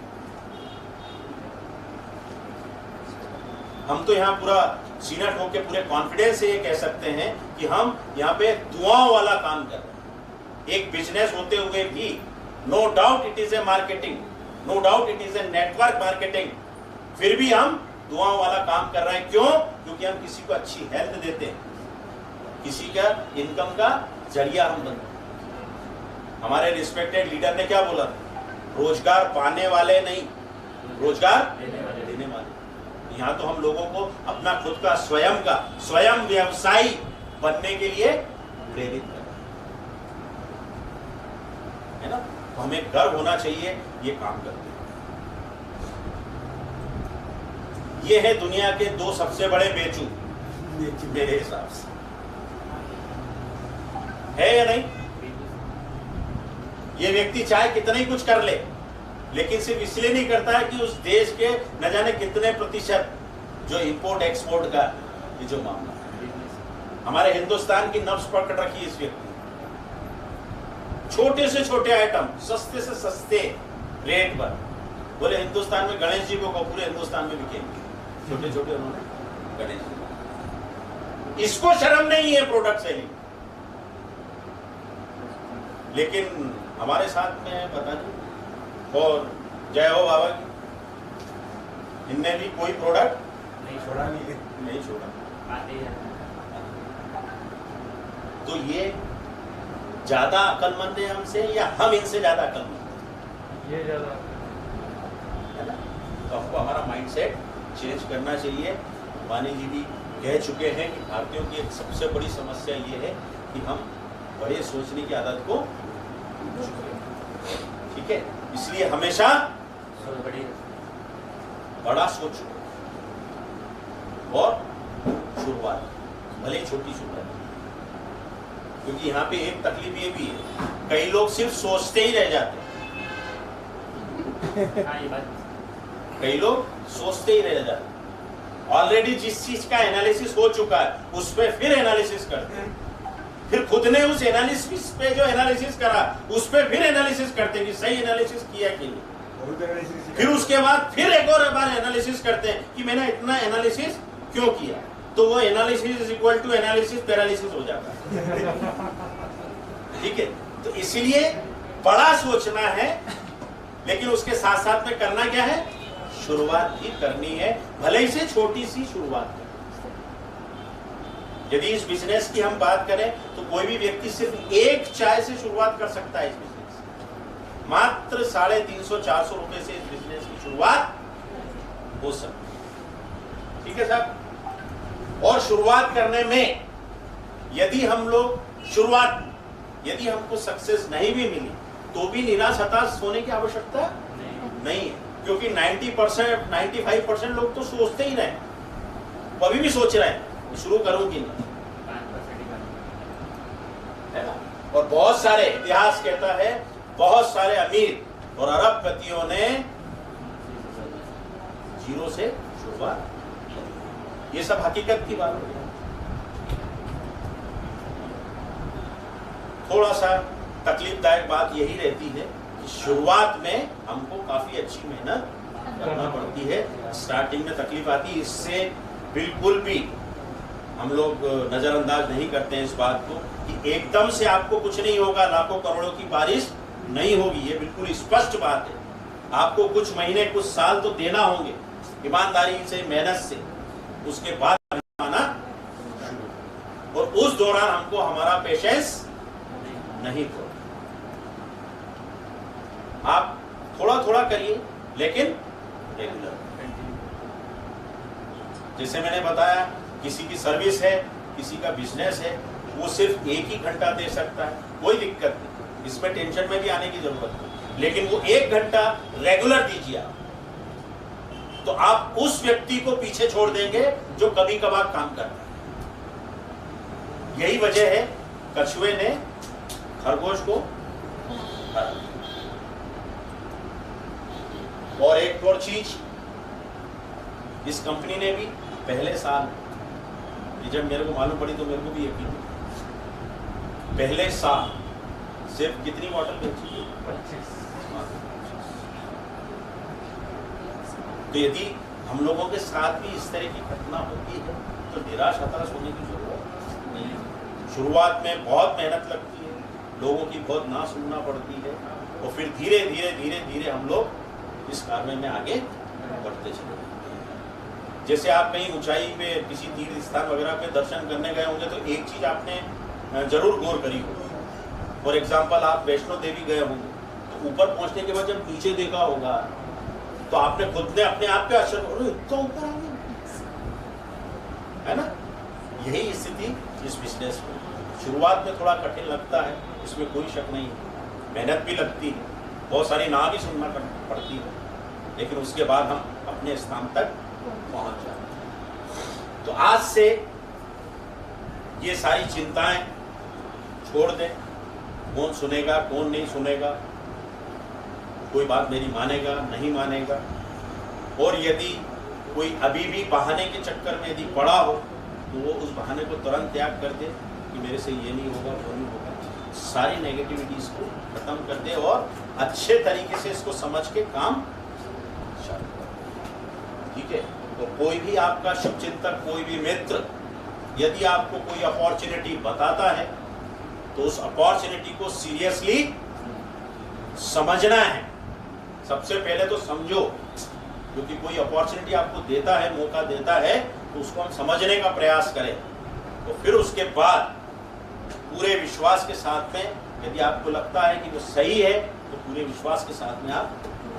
Speaker 2: हम तो यहाँ पूरा सीना ठोक के पूरे कॉन्फिडेंस से ये कह सकते हैं कि हम यहाँ पे दुआओं वाला काम कर रहे हैं। एक बिजनेस होते हुए भी no doubt it is a marketing, no doubt it is a network marketing, फिर भी हम दुआओं वाला काम कर रहे हैं। क्यों? क्योंकि हम किसी को अच्छी हेल्थ देते हैं, किसी का इनकम का जरिया हम बनते हैं। हमारे रिस्पेक्टेड लीडर ने क्या बोला? रोजगार पाने वाले नहीं, रोजगार देने वाले। यहाँ तो हम लोगों को अपना खुद का स्वयं व्यवसायी बनने के लिए प्रेरित कर है ना। तो हमें गर्व होना चाहिए ये काम करते हैं। ये है दुनिया के 2 सबसे बड़े बेचू मेरे हिसाब से, है या नहीं? ये व्यक्ति चाहे कितना ही कुछ कर ले, लेकिन सिर्फ इसलिए नहीं करता है कि उस देश के न जाने कितने प्रतिशत जो इंपोर्ट एक्सपोर्ट का ये जो मामला है, हमारे हिंदुस्तान की नब्ज पकड़ रखी इस व्यक्ति। छोटे से छोटे आइटम सस्ते से सस्ते रेट पर बोले हिंदुस्तान में गणेश जी को पूरे हिंदुस्तान में बिकेंगे, छोटे छोटे उन्होंने गणेश जी। इसको शर्म नहीं है प्रोडक्ट सेलिंग, लेकिन हमारे साथ में बता दी और जय हो बाबा की, इनने भी कोई प्रोडक्ट नहीं छोड़ा। तो ये ज्यादा अक्लमंद है हमसे या हम इनसे ज्यादा अक्लमंद?
Speaker 3: ये ज्यादा
Speaker 2: है ना। तो हमको हमारा माइंडसेट चेंज करना चाहिए। वानी जी भी कह चुके हैं कि भारतीयों की एक सबसे बड़ी समस्या ये है कि हम बड़े सोचने की आदत को भूल चुके हैं। ठीक है, इसलिए हमेशा बड़ा सोचो और शुरुआत भले ही छोटी शुरुआत। क्योंकि यहाँ पे एक तकलीफ ये भी है, कई लोग सिर्फ सोचते ही रह जाते हैं। कई लोग सोचते ही रह जाते हैं। ऑलरेडी जिस चीज का एनालिसिस हो चुका है उस पर फिर एनालिसिस करते हैं, फिर खुद ने उस एनालिसिस पे जो एनालिसिस करा उस पे फिर एनालिसिस करते हैं कि सही एनालिसिस किया कि नहीं। फिर उसके बाद फिर एक और बार एनालिसिस करते हैं कि मैंने इतना एनालिसिस क्यों किया। तो वो analysis is equal to analysis paralysis हो जाता है। ठीक है, तो इसलिए बड़ा सोचना है, लेकिन उसके साथ साथ में करना क्या है? शुरुआत भी करनी है, भले ही से छोटी सी शुरुआत। यदि इस बिजनेस की हम बात करें तो कोई भी व्यक्ति सिर्फ एक चाय से शुरुआत कर सकता है। इस बिजनेस मात्र 350-400 रुपए से इस बिजनेस की शुरुआत हो सकती है। ठीक है साहब। और शुरुआत करने में यदि हम लोग यदि हमको सक्सेस नहीं भी मिली तो भी निराश हताश होने की आवश्यकता नहीं है, क्योंकि 90% 95% लोग तो सोचते ही रहे, वो अभी भी सोच रहे हैं शुरू करूं कि नहीं, है ना। और बहुत सारे इतिहास कहता है बहुत सारे अमीर और अरबपतियों ने जीरो से शुरुआत। ये सब हकीकत की बात है। थोड़ा सा तकलीफदायक बात यही रहती है कि शुरुआत में हमको काफी अच्छी मेहनत करना पड़ती है। स्टार्टिंग में तकलीफ आती है, इससे बिल्कुल भी हम लोग नजरअंदाज नहीं करते हैं इस बात को कि एकदम से आपको कुछ नहीं होगा, लाखों करोड़ों की बारिश नहीं होगी। ये बिल्कुल स्पष्ट बात है। आपको कुछ महीने कुछ साल तो देना होंगे ईमानदारी से, मेहनत से, उसके बाद आना शुरू। और उस दौरान हमको हमारा पेशेंस नहीं खोना। आप थोड़ा करिए, लेकिन रेगुलर। जैसे मैंने बताया, किसी की सर्विस है, किसी का बिजनेस है, वो सिर्फ 1 ही घंटा दे सकता है, कोई दिक्कत नहीं, इसमें टेंशन में भी आने की जरूरत नहीं, लेकिन वो 1 घंटा रेगुलर दीजिए आप, तो आप उस व्यक्ति को पीछे छोड़ देंगे जो कभी कभार काम करता है। यही वजह है कछुए ने खरगोश को हरा दिया। और एक और चीज, इस कंपनी ने भी पहले साल, ये जब मेरे को मालूम पड़ी तो मेरे को भी यकीन नहीं, पहले साल सिर्फ कितनी बॉटल बेची?
Speaker 3: 25।
Speaker 2: तो यदि हम लोगों के साथ भी इस तरह की घटना होती है तो निराश हताश होने की जरूरत नहीं है। शुरुआत में बहुत मेहनत लगती है, लोगों की बहुत ना सुनना पड़ती है, और फिर धीरे धीरे धीरे धीरे हम लोग इस कार्य में आगे बढ़ते चले जाते हैं। जैसे आप कहीं ऊंचाई पे किसी तीर्थ स्थान वगैरह पे दर्शन करने गए होंगे तो एक चीज आपने जरूर गौर करी होगी। फॉर एग्जाम्पल, आप वैष्णो देवी गए होंगे तो ऊपर पहुंचने के बाद जब नीचे देखा होगा तो आपने खुद ने अपने आप पे आश्चर्य, इतना ऊपर आ गया, है ना? यही स्थिति इस बिजनेस में शुरुआत में थोड़ा कठिन लगता है, इसमें कोई शक नहीं है, मेहनत भी लगती है, बहुत सारी ना भी सुनना पड़ती है, लेकिन उसके बाद हम अपने स्थान तक पहुंच जाते हैं। तो आज से ये सारी चिंताएं छोड़ दें, कौन सुनेगा कौन नहीं सुनेगा, कोई बात मेरी मानेगा नहीं मानेगा, और यदि कोई अभी भी बहाने के चक्कर में यदि पड़ा हो तो वो उस बहाने को तुरंत त्याग कर दे कि मेरे से ये नहीं होगा वो नहीं होगा, सारी नेगेटिविटीज को खत्म कर दे और अच्छे तरीके से इसको समझ के काम चालू कर। ठीक है? तो कोई भी आपका शुभचिंतक, कोई भी मित्र यदि आपको कोई अपॉर्चुनिटी बताता है तो उस अपॉर्चुनिटी को सीरियसली समझना है। सबसे पहले तो समझो, क्योंकि कोई अपॉर्चुनिटी आपको देता है, मौका देता है, तो उसको हम समझने का प्रयास करें, तो फिर उसके बाद पूरे विश्वास के साथ में यदि आपको लगता है कि वो सही है तो पूरे विश्वास के साथ में आप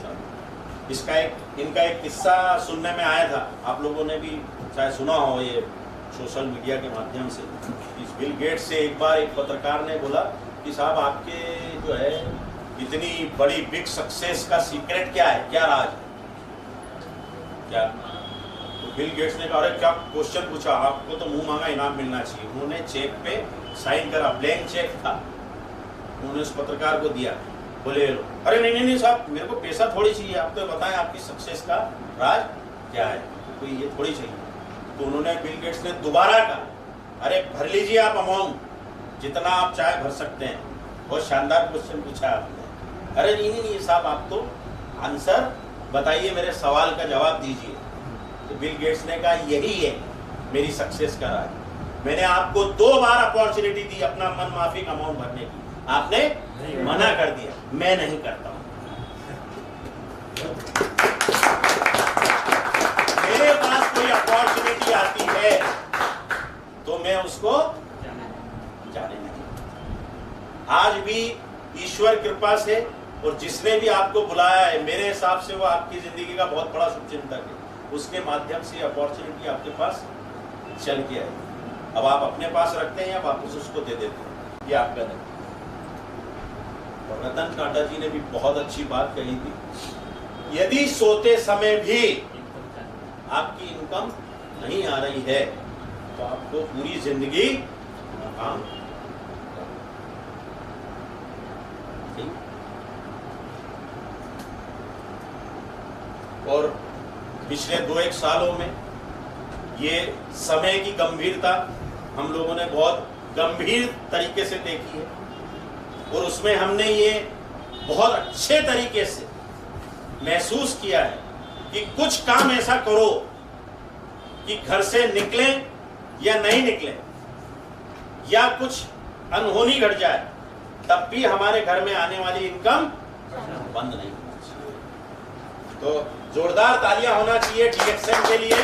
Speaker 2: चलो। इनका एक किस्सा सुनने में आया था, आप लोगों ने भी शायद सुना हो ये सोशल मीडिया के माध्यम से। इस बिल गेट्स से एक बार एक पत्रकार ने बोला कि साहब आपके जो है इतनी बड़ी बिग सक्सेस का सीक्रेट क्या है, क्या राज है क्या? तो बिल गेट्स ने कहा, अरे क्या क्वेश्चन पूछा, आपको तो मुंह मांगा इनाम मिलना चाहिए। उन्होंने चेक पे साइन करा, ब्लैंक चेक था, उन्होंने उस पत्रकार को दिया, बोले अरे नहीं नहीं नहीं साहब, मेरे को पैसा थोड़ी चाहिए, आप तो बताएं आपकी सक्सेस का राज क्या है, कोई ये थोड़ी चाहिए। तो उन्होंने, बिल गेट्स ने दोबारा कहा, अरे भर लीजिए आप अमाउंट, जितना आप चाहे भर सकते हैं। बहुत शानदार क्वेश्चन पूछा आपने। अरे नहीं नहीं नहीं साहब, आप तो आंसर बताइए, मेरे सवाल का जवाब दीजिए। तो बिल गेट्स ने कहा, यही है मेरी सक्सेस का राज, मैंने आपको 2 बार अपॉर्चुनिटी दी अपना मन माफिक अमाउंट भरने की, आपने मना कर दिया, मैं नहीं करता हूं। मेरे पास कोई अपॉर्चुनिटी आती है तो मैं उसको जाने नहीं। आज भी ईश्वर कृपा से, और जिसने भी आपको बुलाया है, मेरे हिसाब से वो आपकी जिंदगी का बहुत बड़ा शुभचिंतक है, उसके माध्यम से अपॉर्चुनिटी आपके पास चल के आई। अब आप अपने पास रखते हैं या वापस उसको दे देते हैं, ये आपका नहीं। और रतन टाटा जी ने भी बहुत अच्छी बात कही थी, यदि सोते समय भी आपकी इनकम नहीं आ रही है तो आपको पूरी जिंदगी काम। और पिछले 2-1 सालों में ये समय की गंभीरता हम लोगों ने बहुत गंभीर तरीके से देखी है, और उसमें हमने ये बहुत अच्छे तरीके से महसूस किया है कि कुछ काम ऐसा करो कि घर से निकलें या नहीं निकलें, या कुछ अनहोनी घट जाए तब भी हमारे घर में आने वाली इनकम बंद नहीं होनी चाहिए। तो जोरदार तालियां होना चाहिए डीएक्सएन के लिए,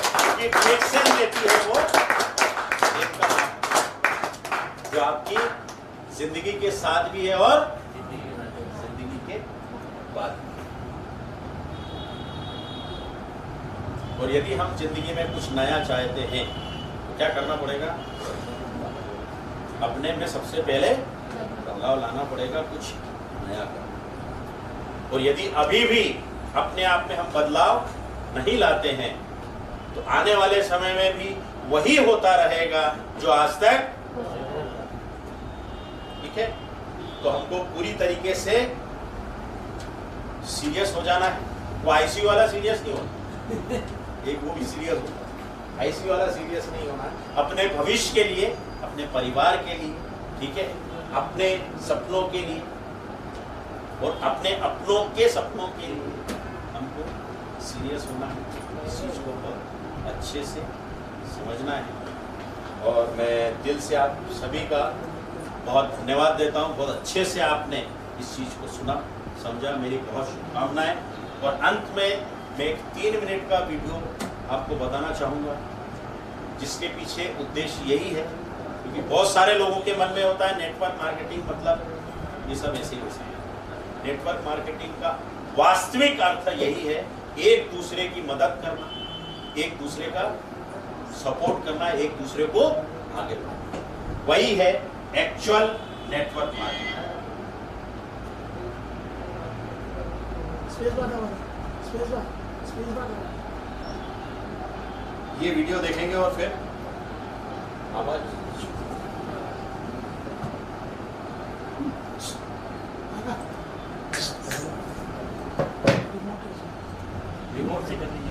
Speaker 2: क्योंकि डीएक्सएन देती है वो इनकम जो आपकी जिंदगी के साथ भी है और जिंदगी के बात है। और यदि हम जिंदगी में कुछ नया चाहते हैं तो क्या करना पड़ेगा? अपने में सबसे पहले बदलाव लाना पड़ेगा, कुछ नया करना। और यदि अभी भी अपने आप में हम बदलाव नहीं लाते हैं तो आने वाले समय में भी वही होता रहेगा जो आज तक। ठीक है, तो हमको पूरी तरीके से सीरियस हो जाना है। वो आईसीयू वाला सीरियस नहीं होना, एक वो भी सीरियस होता, आईसीयू वाला सीरियस नहीं होना है। अपने भविष्य के लिए, अपने परिवार के लिए, ठीक है, अपने सपनों के लिए और अपने अपनों के सपनों के लिए हमको सीरियस होना है। इस चीज को बहुत अच्छे से समझना है। और मैं दिल से आप सभी का बहुत धन्यवाद देता हूँ। बहुत अच्छे से आपने इस चीज को सुना, समझा। मेरी बहुत शुभकामनाएं। और अंत में मैं एक 3 मिनट का वीडियो आपको बताना चाहूँगा जिसके पीछे उद्देश्य यही है, क्योंकि बहुत सारे लोगों के मन में होता है नेटवर्क मार्केटिंग मतलब ये सब ऐसे ही वैसे है। नेटवर्क मार्केटिंग का वास्तविक अर्थ यही है, एक दूसरे की मदद करना, एक दूसरे का सपोर्ट करना, एक दूसरे को आगे बढ़ाना, वही है एक्चुअल नेटवर्क मार्केटिंग। ये वीडियो देखेंगे और फिर आवाज
Speaker 3: रिमोट से कर दीजिए।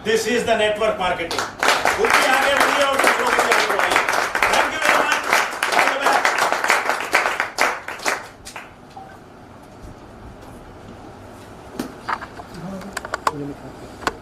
Speaker 2: This is the network marketing. खुद भी आगे बढ़िए और दूसरों को भी आगे बढ़ाइए। Thank you very much.
Speaker 1: ये लिखा है।